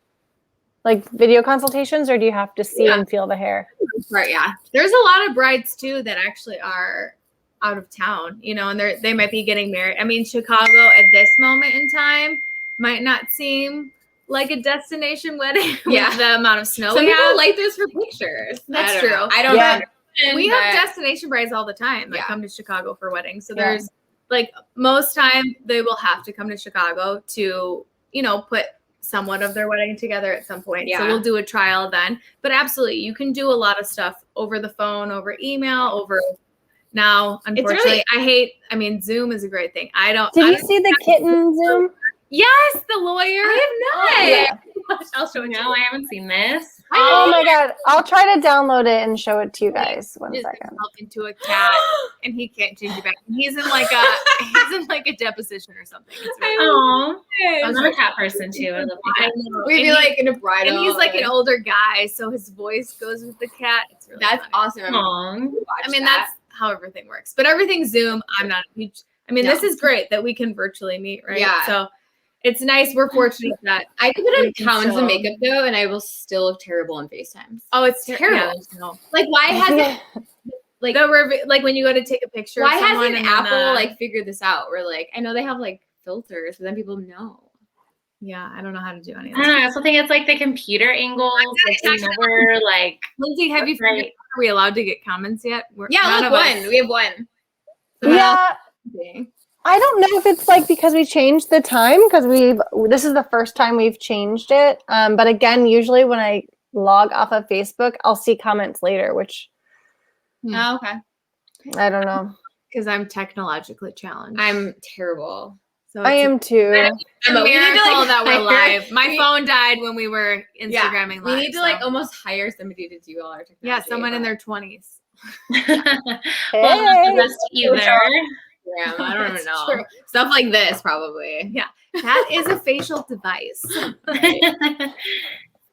Like video consultations, or do you have to see and feel the hair? Right. Yeah. There's a lot of brides too that actually are out of town, and they might be getting married. I mean, Chicago at this moment in time might not seem like a destination wedding with the amount of snow we have. People like this for pictures. That's true. I don't know. We have destination brides all the time that come to Chicago for weddings. So there's like most time they will have to come to Chicago to, put somewhat of their wedding together at some point. Yeah. So we'll do a trial then. But absolutely, you can do a lot of stuff over the phone, over email, over now. Unfortunately, Zoom is a great thing. Did you see the kitten Zoom? Yes, the lawyer. I have not. I'll show you. No, I haven't seen this. Oh my god! I'll try to download it and show it to you guys. One Just second. himself into a cat, and he can't change it back. He's in like a deposition or something. It's really Oh, I'm a cat person too. I love my cat. We'd be like in a bridal. And he's like an older guy, so his voice goes with the cat. It's really That's funny. awesome. I mean, that's how everything works. But everything's Zoom. I'm not a huge. I mean, this is great that we can virtually meet, right? Yeah. So it's nice. We're fortunate that I can put on we can tons show. of makeup though, and I will still look terrible on FaceTime. Oh, it's terrible. Yeah, there's no. Like, why hasn't like Like when you go to take a picture. why of someone hasn't and then, Apple like figured this out? Where like I know they have like filters, but then people know. Yeah, I don't know how to do any of I that. don't know. I also think it's like the computer angles. Like they never like. Lindsay, have you figured out, are we allowed to get comments yet? Yeah, look, one. We have one. Yeah. I don't know if it's like because we changed the time because this is the first time we've changed it. But again, usually when I log off of Facebook, I'll see comments later, which Oh, okay. I don't know. Because I'm technologically challenged. I'm terrible. So I am too. It's a Emma, we need to, miracle like, that we're hire- live. My phone died when we were Instagramming live. We need to like so. almost hire somebody to do all our technology. Yeah, someone in their 20s. Well, not the best either. Yeah, I don't even know. True. Stuff like this, probably. Yeah, that is a facial device.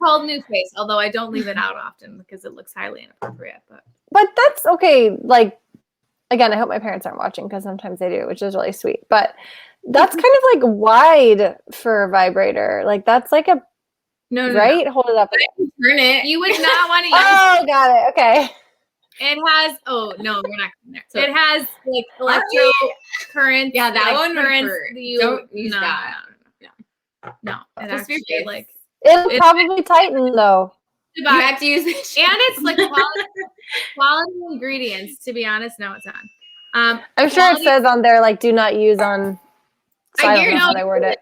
Called New Face, although I don't leave it out often because it looks highly inappropriate. But that's okay. Like, again, I hope my parents aren't watching because sometimes they do, which is really sweet. But that's kind of like wide for a vibrator. Like that's like a right. Hold it up. Turn it. You would not want to use. Oh, got it. Okay. It has. Oh no, we're not going there. So it has like electro currents. Yeah, that like, one would currents. hurt. You Don't use that. No, it Just your actually face. like. It'll probably tighten though. You have to use it. And it's like quality ingredients. To be honest, now it's on. I'm sure it says on there like do not use on. So I don't know how no, I word it.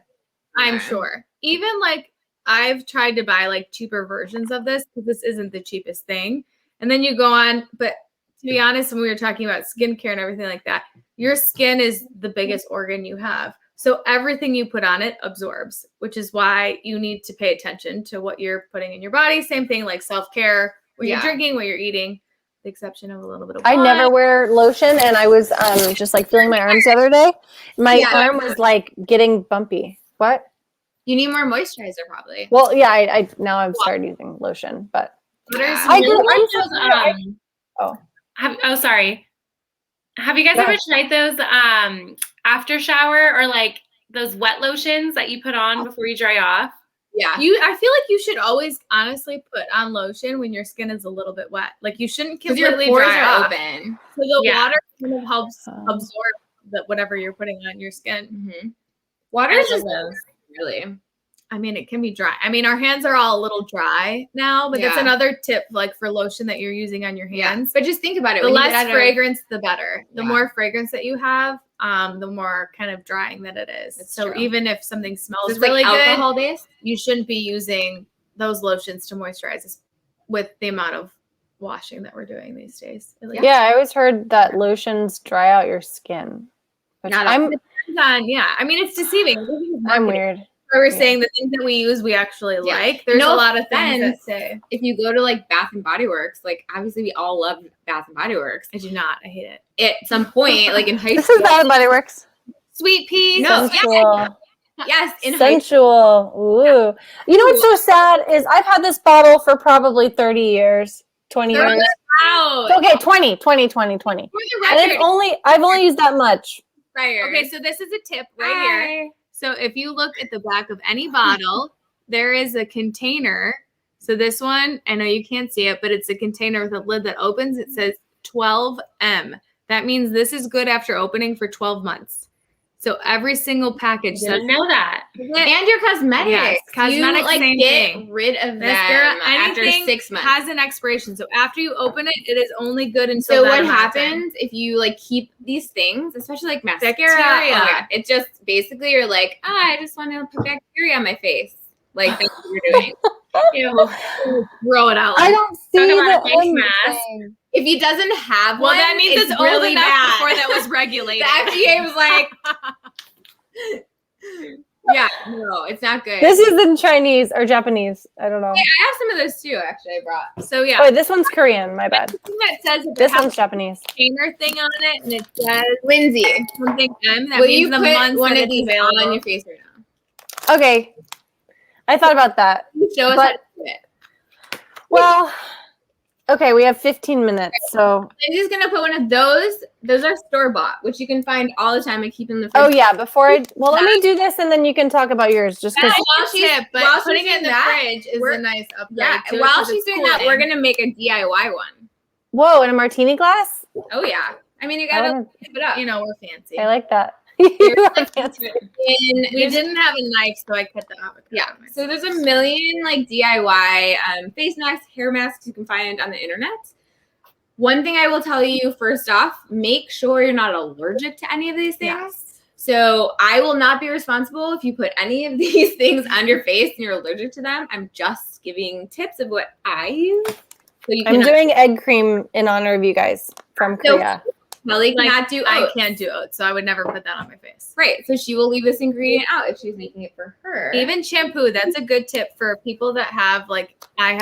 I'm sure. Even like I've tried to buy like cheaper versions of this because this isn't the cheapest thing. And then you go on, but to be honest, when we were talking about skincare and everything like that, your skin is the biggest organ you have. So everything you put on it absorbs, which is why you need to pay attention to what you're putting in your body. Same thing like self-care, what you're drinking, what you're eating, the exception of a little bit of I never wear lotion, and I was just like feeling my arms the other day. My arm was like getting bumpy. What? You need more moisturizer, probably. Well, yeah, I now I've started using lotion, but sorry. Have you guys ever tried those after shower or like those wet lotions that you put on before you dry off? Yeah. I feel like you should always honestly put on lotion when your skin is a little bit wet. Like you shouldn't completely your pores dry are off. open. So the water kind of helps absorb whatever you're putting on your skin. Mm-hmm. Water is just really. I mean, it can be dry. I mean, our hands are all a little dry now, but that's another tip, like for lotion that you're using on your hands. But just think about it. The less fragrance, the better. The more fragrance that you have, the more kind of drying that it is. So even if something smells really good, alcohol based, you shouldn't be using those lotions to moisturize with the amount of washing that we're doing these days. Yeah, I always heard that lotions dry out your skin. I mean, it's deceiving. I'm weird. We're saying the things that we use, we actually like. There's a lot of things that say. If you go to like Bath and Body Works, like obviously we all love Bath and Body Works. I do not. I hate it. At some point, like in high school. This is Bath and Body Works. Sweet pea. No, sensual. Yes, in sensual. Ooh. You know what's so sad is I've had this bottle for probably 30 years, 20 years. Wow. Okay, 20. And I've only used that much. Okay, so this is a tip right here. So if you look at the back of any bottle, there is a container. So this one, I know you can't see it, but it's a container with a lid that opens. It says 12M. That means this is good after opening for 12 months. So every single package says. Didn't know that. And your cosmetics. Yes, cosmetics, you, get rid of them after 6 months. Has an expiration. So after you open it, it is only good until. So what happens if you like keep these things, especially like mascara? Bacteria. Oh yeah, it just basically you're like, I just want to put bacteria on my face. Like that's what you're doing. Throw it out. I don't see the face mask. If he doesn't have one, that means it's really old enough bad. before that was regulated. The FDA was like, Yeah, no, it's not good. This is in Chinese or Japanese. I don't know. I have some of those too, actually, I brought. So yeah. Oh, this one's Korean. My bad. That says This one's Japanese. Container thing on it, and it says Lindsay, something M. That will means you the put months one that of it's these available. on your face right now? Okay. I thought about that. Show us how to do it. Well, okay, we have 15 minutes, so. Lindsay's gonna put one of those. Those are store-bought, which you can find all the time and keep in the fridge. Oh yeah, let me do this and then you can talk about yours. Just because. While putting it in the fridge is a nice upgrade. Yeah, too, while 'cause she's it's doing cooling. that, we're gonna make a DIY one. Whoa, in a martini glass? Oh yeah. I mean, you gotta keep it up. You know, we're fancy. I like that. You are fancy. We didn't have a knife, so I cut the avocado. Yeah. So there's a million like DIY face masks, hair masks you can find on the internet. One thing I will tell you first off, make sure you're not allergic to any of these things. Yes. So I will not be responsible if you put any of these things on your face and you're allergic to them. I'm just giving tips of what I use. So I'm doing egg cream in honor of you guys from Korea. Kelly cannot do oats. I can't do oats, so I would never put that on my face. Right. So she will leave this ingredient out if she's making it for her. Even shampoo, that's a good tip for people that have I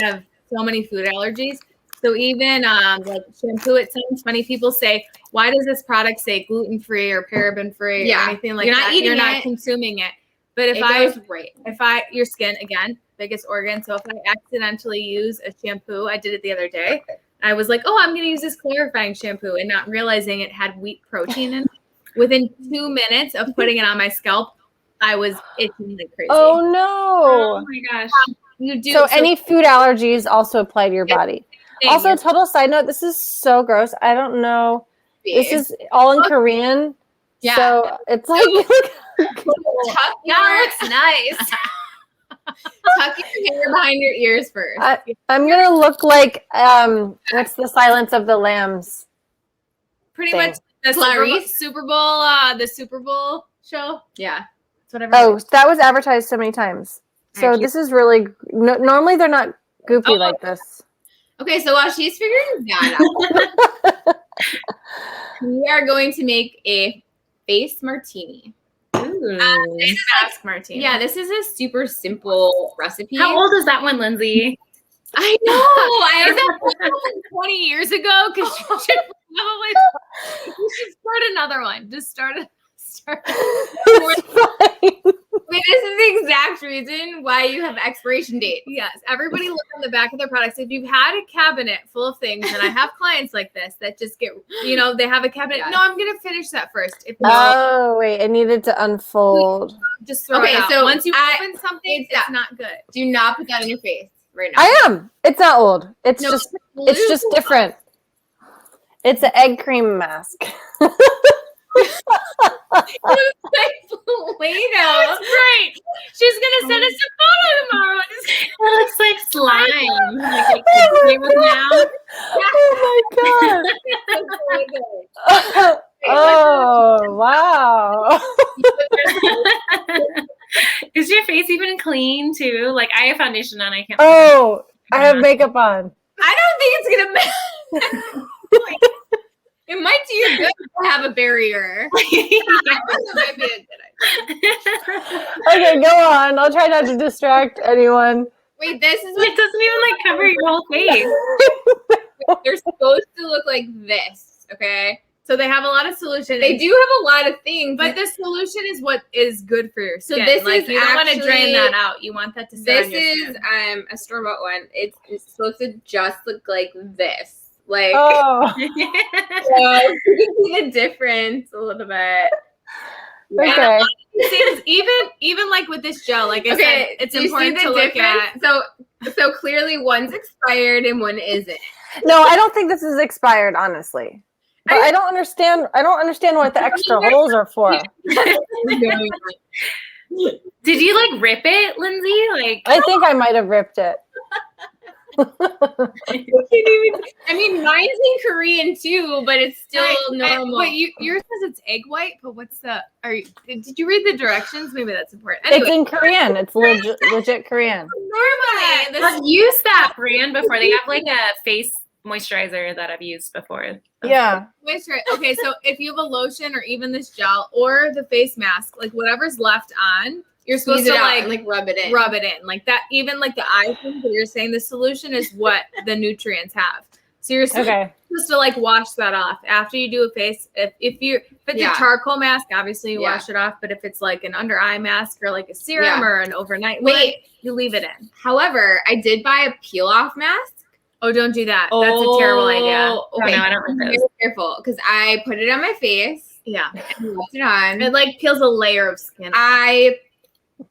have so many food allergies. So even like shampoo, it sounds funny. People say, why does this product say gluten-free or paraben-free or anything like that? You're not consuming it. But your skin, again, biggest organ. So if I accidentally use a shampoo, I did it the other day. I was like, I'm going to use this clarifying shampoo and not realizing it had wheat protein in it. Within 2 minutes of putting it on my scalp, I was itching like crazy. Oh, no. Oh, my gosh. You do. So any food allergies also apply to your body. Also, total side note, this is so gross. I don't know. This is all in Korean. Yeah. So it's like That looks nice. Tuck your hair behind your ears first. I'm gonna look like what's the Silence of the Lambs? Pretty thing. much the Super Bowl show. Yeah. That's what Oh, that was advertised so many times. So this is really normally they're not goopy like this. Okay, so while she's figuring that out, we are going to make a face martini. Mask martini. Yeah, this is a super simple recipe. How old is that one, Lindsay? I know. I Is that 20 years ago? Because you should start another one. Just start. It's fine. Wait, this is the exact reason why you have expiration dates. Yes, everybody look on the back of their products. If you've had a cabinet full of things, and I have clients like this that just get, they have a cabinet. Yes. No, I'm gonna finish that first. If Wait, it needed to unfold. just throw it out. So Once you open something, it's not good. Do not put that in your face right now. I am. It's not old. It's just different. It's an egg cream mask. That's great. She's gonna send us a photo tomorrow. It looks like slime. Like now. Oh my god. Oh wow. Is your face even clean too? Like I have foundation on. I can't. Oh, I have makeup on. I don't think it's gonna matter. It might do you good to have a barrier. That might be a good idea. Okay, go on. I'll try not to distract anyone. Wait, this is It doesn't even cover your whole face. they're supposed to look like this, okay? So they have a lot of solutions. They do have a lot of things, but the solution is what is good for your skin. So this is you don't want to drain actually- that out. You want that to stay on your this skin. is a store-bought one. It's supposed to just look like this. Like, Oh, so you can see the difference a little bit. okay. Things, even like with this gel, like I said, it's do you see important the to look at. difference? So clearly one's expired and one isn't. No, I don't think this is expired, honestly. But I don't understand what the extra holes are for. Did you rip it, Lindsay? I think I might have ripped it. I mean, mine's in Korean too, but it's still normal. But yours says it's egg white, but did you read the directions? Maybe that's important. It's Anyway, in Korean. It's legit Korean. normally I've used that brand before. They have a face moisturizer that I've used before. Yeah. Okay, so if you have a lotion or even this gel or the face mask, whatever's left on you're supposed to like rub it in. Rub it in. Like that, even like the eye thing that you're saying, the solution is what the nutrients have. So you're supposed to like wash that off after you do a face. If it's a charcoal mask, obviously you wash it off. But if it's like an under eye mask or like a serum or an overnight one, you leave it in. However, I did buy a peel off mask. Oh, don't do that. That's a terrible idea. Okay, no, I don't like those. Be careful because I put it on my face. Yeah, and left it on. It like peels a layer of skin. I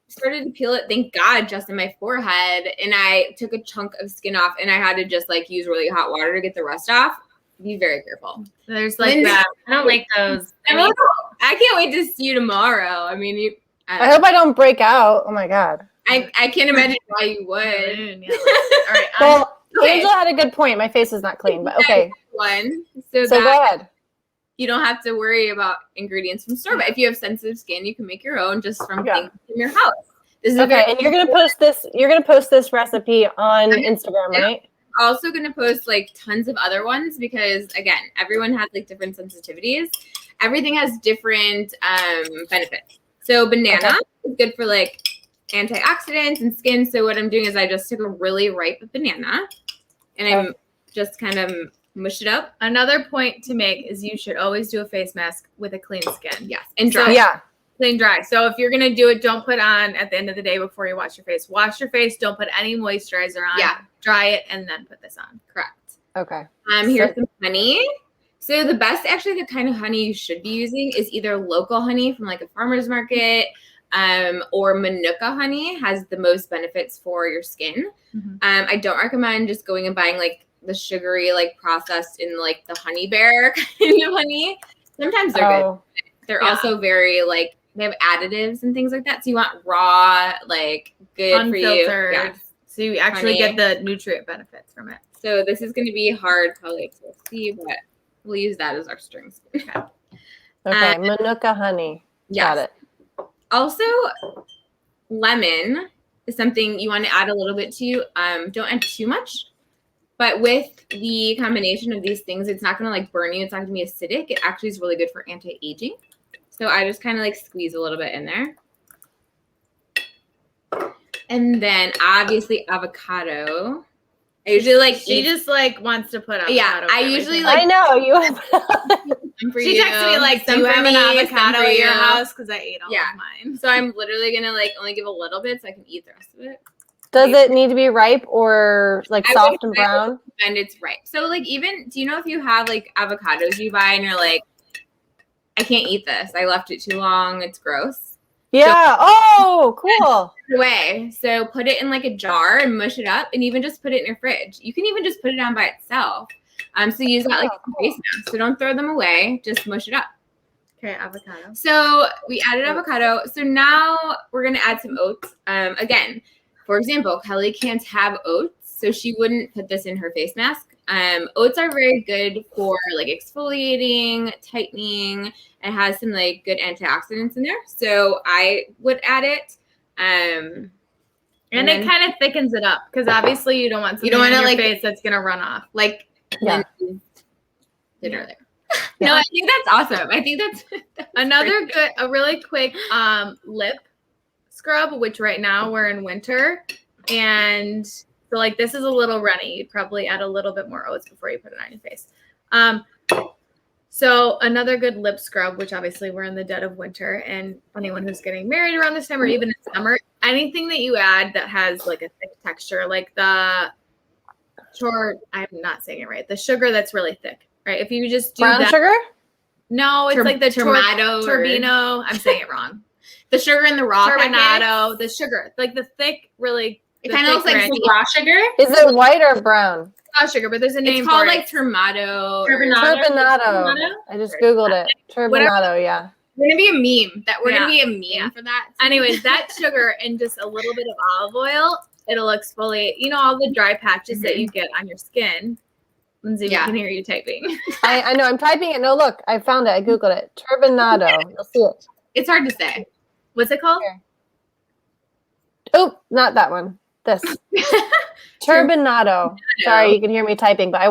started to peel it, thank God, just in my forehead, and I took a chunk of skin off, and I had to just like use really hot water to get the rest off. Be very careful. There's like that. I don't like those. I can't wait to see you tomorrow. I mean, I hope I don't break out. Oh my God. I can't imagine why you would. All right. Well, Angela had a good point. My face is not clean, but okay. So go ahead. You don't have to worry about ingredients from store. But if you have sensitive skin, you can make your own just from things in your house. This is okay, and you're gonna post this. You're gonna post this recipe on Instagram, right? Also gonna post like tons of other ones because again, everyone has like different sensitivities. Everything has different benefits. So banana is good for like antioxidants and skin. So what I'm doing is I just took a really ripe banana and I'm just kind of mush it up. Another point to make is you should always do a face mask with a clean skin. Yes, and dry. Yeah. Clean dry. So if you're gonna do it, don't put on at the end of the day before you wash your face. Wash your face. Don't put any moisturizer on. Yeah. Dry it and then put this on. Correct. Okay. Here's some honey. So the best, actually, the kind of honey you should be using is either local honey from like a farmer's market, or Manuka honey has the most benefits for your skin. Mm-hmm. I don't recommend just going and buying like the sugary, like processed in like the honey bear kind of honey. Sometimes they're good. They're also very like, they have additives and things like that. So you want raw, like good unfiltered, for you. Yeah. So you actually get the nutrient benefits from it. So this is going to be hard probably to see, but we'll use that as our strings. Okay, Manuka honey. Yes. Got it. Also, lemon is something you want to add a little bit to. Don't add too much. But with the combination of these things, it's not going to like burn you. It's not going to be acidic. It actually is really good for anti-aging. So I just kind of like squeeze a little bit in there. And then obviously avocado. I usually like she just like wants to put avocado. Yeah, I usually like. I know you. She texted me like, "Do you have an avocado at your house?" Because I ate all of mine. So I'm literally gonna like only give a little bit so I can eat the rest of it. Does it need to be ripe or like soft and brown? And it's ripe. So like even, do you know if you have like avocados you buy and you're like, I can't eat this. I left it too long. It's gross. Yeah. Cool. Way. So put it in like a jar and mush it up, and even just put it in your fridge. You can even just put it on by itself. So use that like a face mask. So don't throw them away. Just mush it up. Okay, avocado. So we added avocado. So now we're gonna add some oats. Again, for example, Kelly can't have oats, so she wouldn't put this in her face mask. Oats are very good for like exfoliating, tightening. It has some like good antioxidants in there, so I would add it. And it kind of thickens it up because obviously you don't want something on your like, face that's gonna run off. Like did earlier. No, I think that's awesome. I think that's another good, a really quick lip scrub, which right now we're in winter, and so like this is a little runny. You'd probably add a little bit more oats before you put it on your face. So another good lip scrub, which obviously we're in the dead of winter, and anyone who's getting married around this time or even in summer, anything that you add that has like a thick texture, like I'm not saying it right. The sugar that's really thick, right? If you just do brown sugar? No, it's like the tomato turbino. I'm saying it wrong. The sugar in the raw turbinado, the sugar, like the thick, really. It kind of looks like raw sugar. Is it white or brown? Raw sugar, but there's a name it's called for like turbinado. Turbinado. I just Googled it. Turbinado, yeah. We're gonna be a meme. We're gonna be a meme for that. Anyways, that sugar and just a little bit of olive oil, it'll exfoliate. You know all the dry patches that you get on your skin. Lindsay, we can hear you typing. I know. I'm typing it. No, look, I found it. I Googled it. Turbinado. You'll see it. It's hard to say. What's it called? Here. Oh, not that one. This. Turbinado. Sorry, you can hear me typing, but I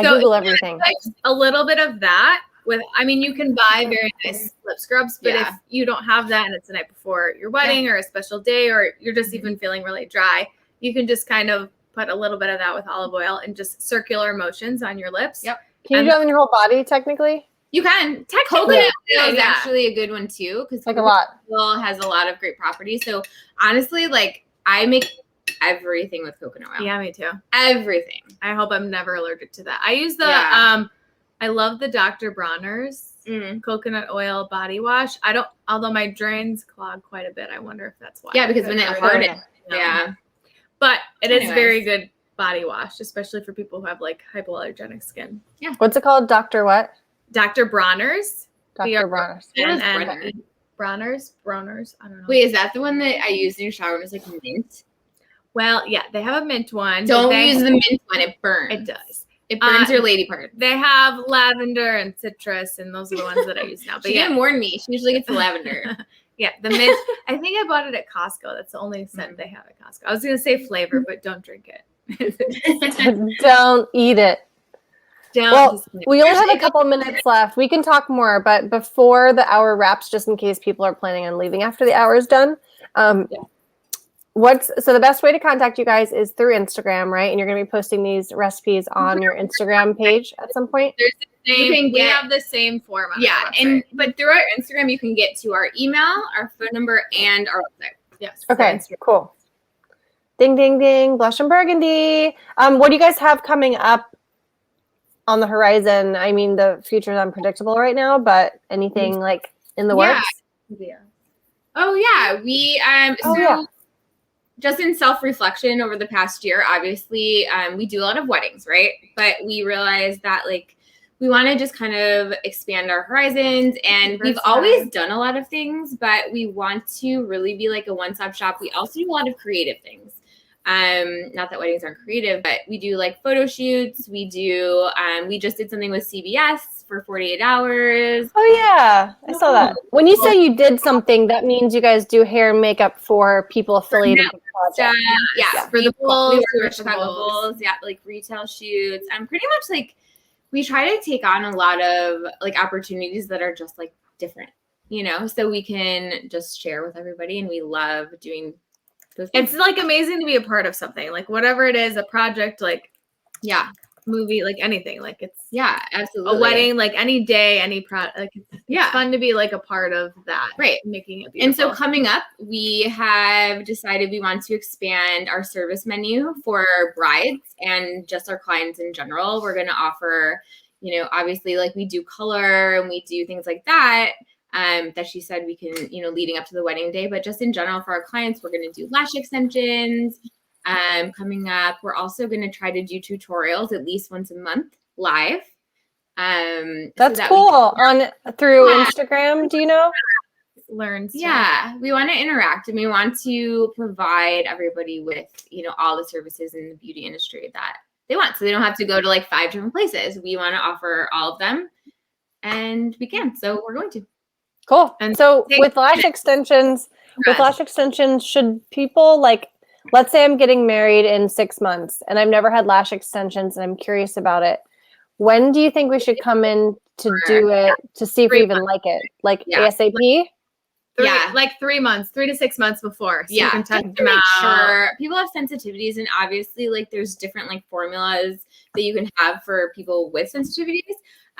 Google everything. A little bit of that you can buy very nice lip scrubs, but if you don't have that and it's the night before your wedding or a special day, or you're just even feeling really dry, you can just kind of put a little bit of that with olive oil and just circular motions on your lips. Yep. Can you do that on your whole body technically? You can. Coconut oil is actually a good one too, because like a lot. Oil has a lot of great properties. So honestly, like I make everything with coconut oil. Yeah, me too. Everything. I hope I'm never allergic to that. I use the I love the Dr. Bronner's coconut oil body wash. Although my drains clog quite a bit. I wonder if that's why. Yeah, because when it hardens. Yeah. But it is very good body wash, especially for people who have like hypoallergenic skin. Yeah. What's it called? Dr. what? Dr. Bronner's. Dr. Bronner's. Bronner's. I don't know. Wait, is that the one that I use in your shower? It's like mint. Well, yeah, they have a mint one. Don't use the mint one. It burns. It does. It burns your lady part. They have lavender and citrus, and those are the ones that I use now. But she didn't warn me. She usually gets the lavender. Yeah, the mint. I think I bought it at Costco. That's the only scent they have at Costco. I was going to say flavor, but don't drink it. Don't eat it. Well, we only have a couple minutes left. We can talk more, but before the hour wraps, just in case people are planning on leaving after the hour is done, so the best way to contact you guys is through Instagram, right? And you're going to be posting these recipes on your Instagram page at some point. We have the same form. But through our Instagram, you can get to our email, our phone number, and our website. Yes. Okay. Cool. Ding, ding, ding. Blush and Burgundy. What do you guys have coming up on the horizon? I mean, the future is unpredictable right now, but anything like in the works? Yeah. Oh yeah, we just in self-reflection over the past year, obviously, we do a lot of weddings, right? But we realized that like we want to just kind of expand our horizons, and we've always done a lot of things, but we want to really be like a one-stop shop. We also do a lot of creative things. Not that weddings aren't creative, but we do like photo shoots. We just did something with CBS for 48 hours. Oh yeah, I saw that. When you say you did something, that means you guys do hair and makeup for people affiliated with the project. For the Bulls, for Chicago Bulls, like retail shoots. Pretty much like we try to take on a lot of like opportunities that are just like different, so we can just share with everybody, and we love doing. It's like amazing to be a part of something, like whatever it is, a project, like movie, like anything, like it's absolutely a wedding, like any day, any product, like it's fun to be like a part of that, right? Making it beautiful. And so coming up, we have decided we want to expand our service menu for brides and just our clients in general. We're going to offer, obviously like we do color and we do things like that. That she said we can, leading up to the wedding day, but just in general for our clients, we're going to do lash extensions. Coming up, we're also going to try to do tutorials at least once a month live. That's cool. Through Instagram, do you know? Learn. We want to interact, and we want to provide everybody with, all the services in the beauty industry that they want, so they don't have to go to like 5 different places. We want to offer all of them, and we can. So we're going to. Cool. And so with lash extensions, should people let's say I'm getting married in 6 months and I've never had lash extensions and I'm curious about it. When do you think we should come in to do it to see if we even like it? Like ASAP? Like 3 months, 3 to 6 months before. So you can test them make out. Sure. People have sensitivities, and obviously like there's different like formulas that you can have for people with sensitivities.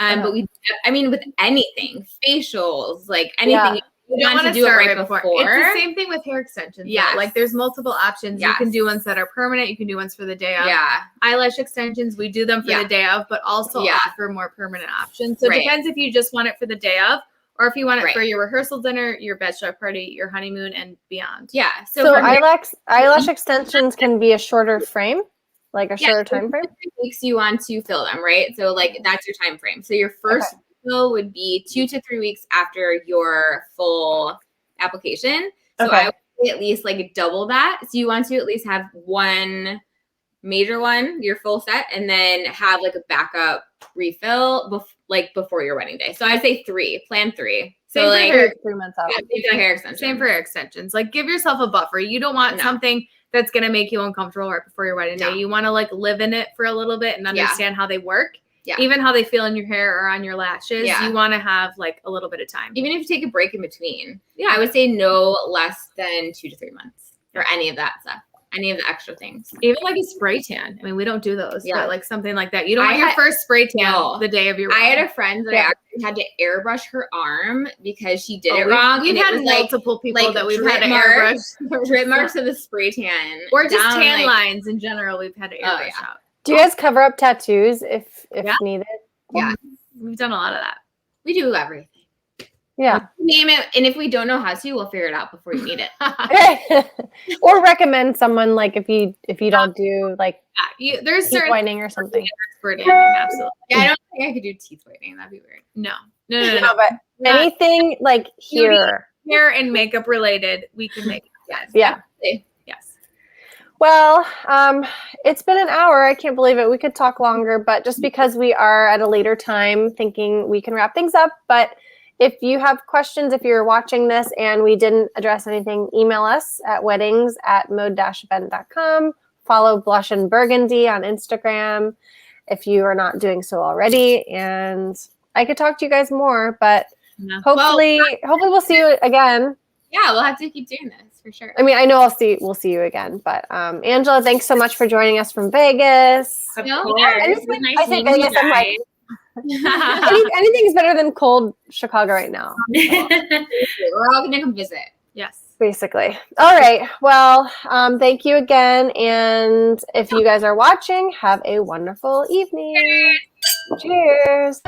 But with anything, facials, like anything, you don't want to do it right before. It's the same thing with hair extensions. Yeah, like there's multiple options. You can do ones that are permanent. You can do ones for the day of. Yeah, eyelash extensions, we do them for the day of, but also offer more permanent options. So it depends if you just want it for the day of, or if you want it for your rehearsal dinner, your bachelor party, your honeymoon, and beyond. Yeah. So eyelash extensions can be a shorter frame. Like a shorter time frame? 3 weeks you want to fill them, right? So like that's your time frame. So your first fill would be 2 to 3 weeks after your full application. So I would say at least like double that. So you want to at least have one major one, your full set, and then have like a backup refill before your wedding day. So I'd say 3, plan 3. So like 3 months out. Hair extensions. Same for hair extensions. Like give yourself a buffer. You don't want something that's going to make you uncomfortable right before your wedding day. You want to like live in it for a little bit and understand how they work. Yeah. Even how they feel in your hair or on your lashes, you want to have like a little bit of time. Even if you take a break in between. Yeah. I would say no less than 2 to 3 months for any of that stuff. Any of the extra things. Even like a spray tan. I mean, we don't do those, but like something like that. You don't want your first spray tan the day of your wedding. I had a friend that I actually had to airbrush her arm because she did it wrong. We've had multiple people that we've had to airbrush. Drip marks of the spray tan. Or just tan lines in general we've had to airbrush out. Do you guys cover up tattoos if needed? Yeah. We've done a lot of that. We do everything. Yeah. Name it, and if we don't know how to, we'll figure it out before you need it. Or recommend someone like if you don't do like there's teeth whitening or something. Expert in, absolutely. Yeah, I don't think I could do teeth whitening. That'd be weird. No. But anything like hair and makeup related, we can make it. Yes. Yeah. Yes. Well, it's been an hour. I can't believe it. We could talk longer, but just because we are at a later time thinking we can wrap things up. But if you have questions, if you're watching this and we didn't address anything, email us at weddings@mode-event.com. Follow Blush&Burgundy on Instagram if you are not doing so already. And I could talk to you guys more, but hopefully we'll see you again. Yeah, we'll have to keep doing this for sure. I mean, I know we'll see you again, but Angela, thanks so much for joining us from Vegas. Of course. I think I'm like, anything's better than cold Chicago right now. We're all gonna come visit. Yes. Basically. All right. Well, thank you again. And if you guys are watching, have a wonderful evening. Cheers.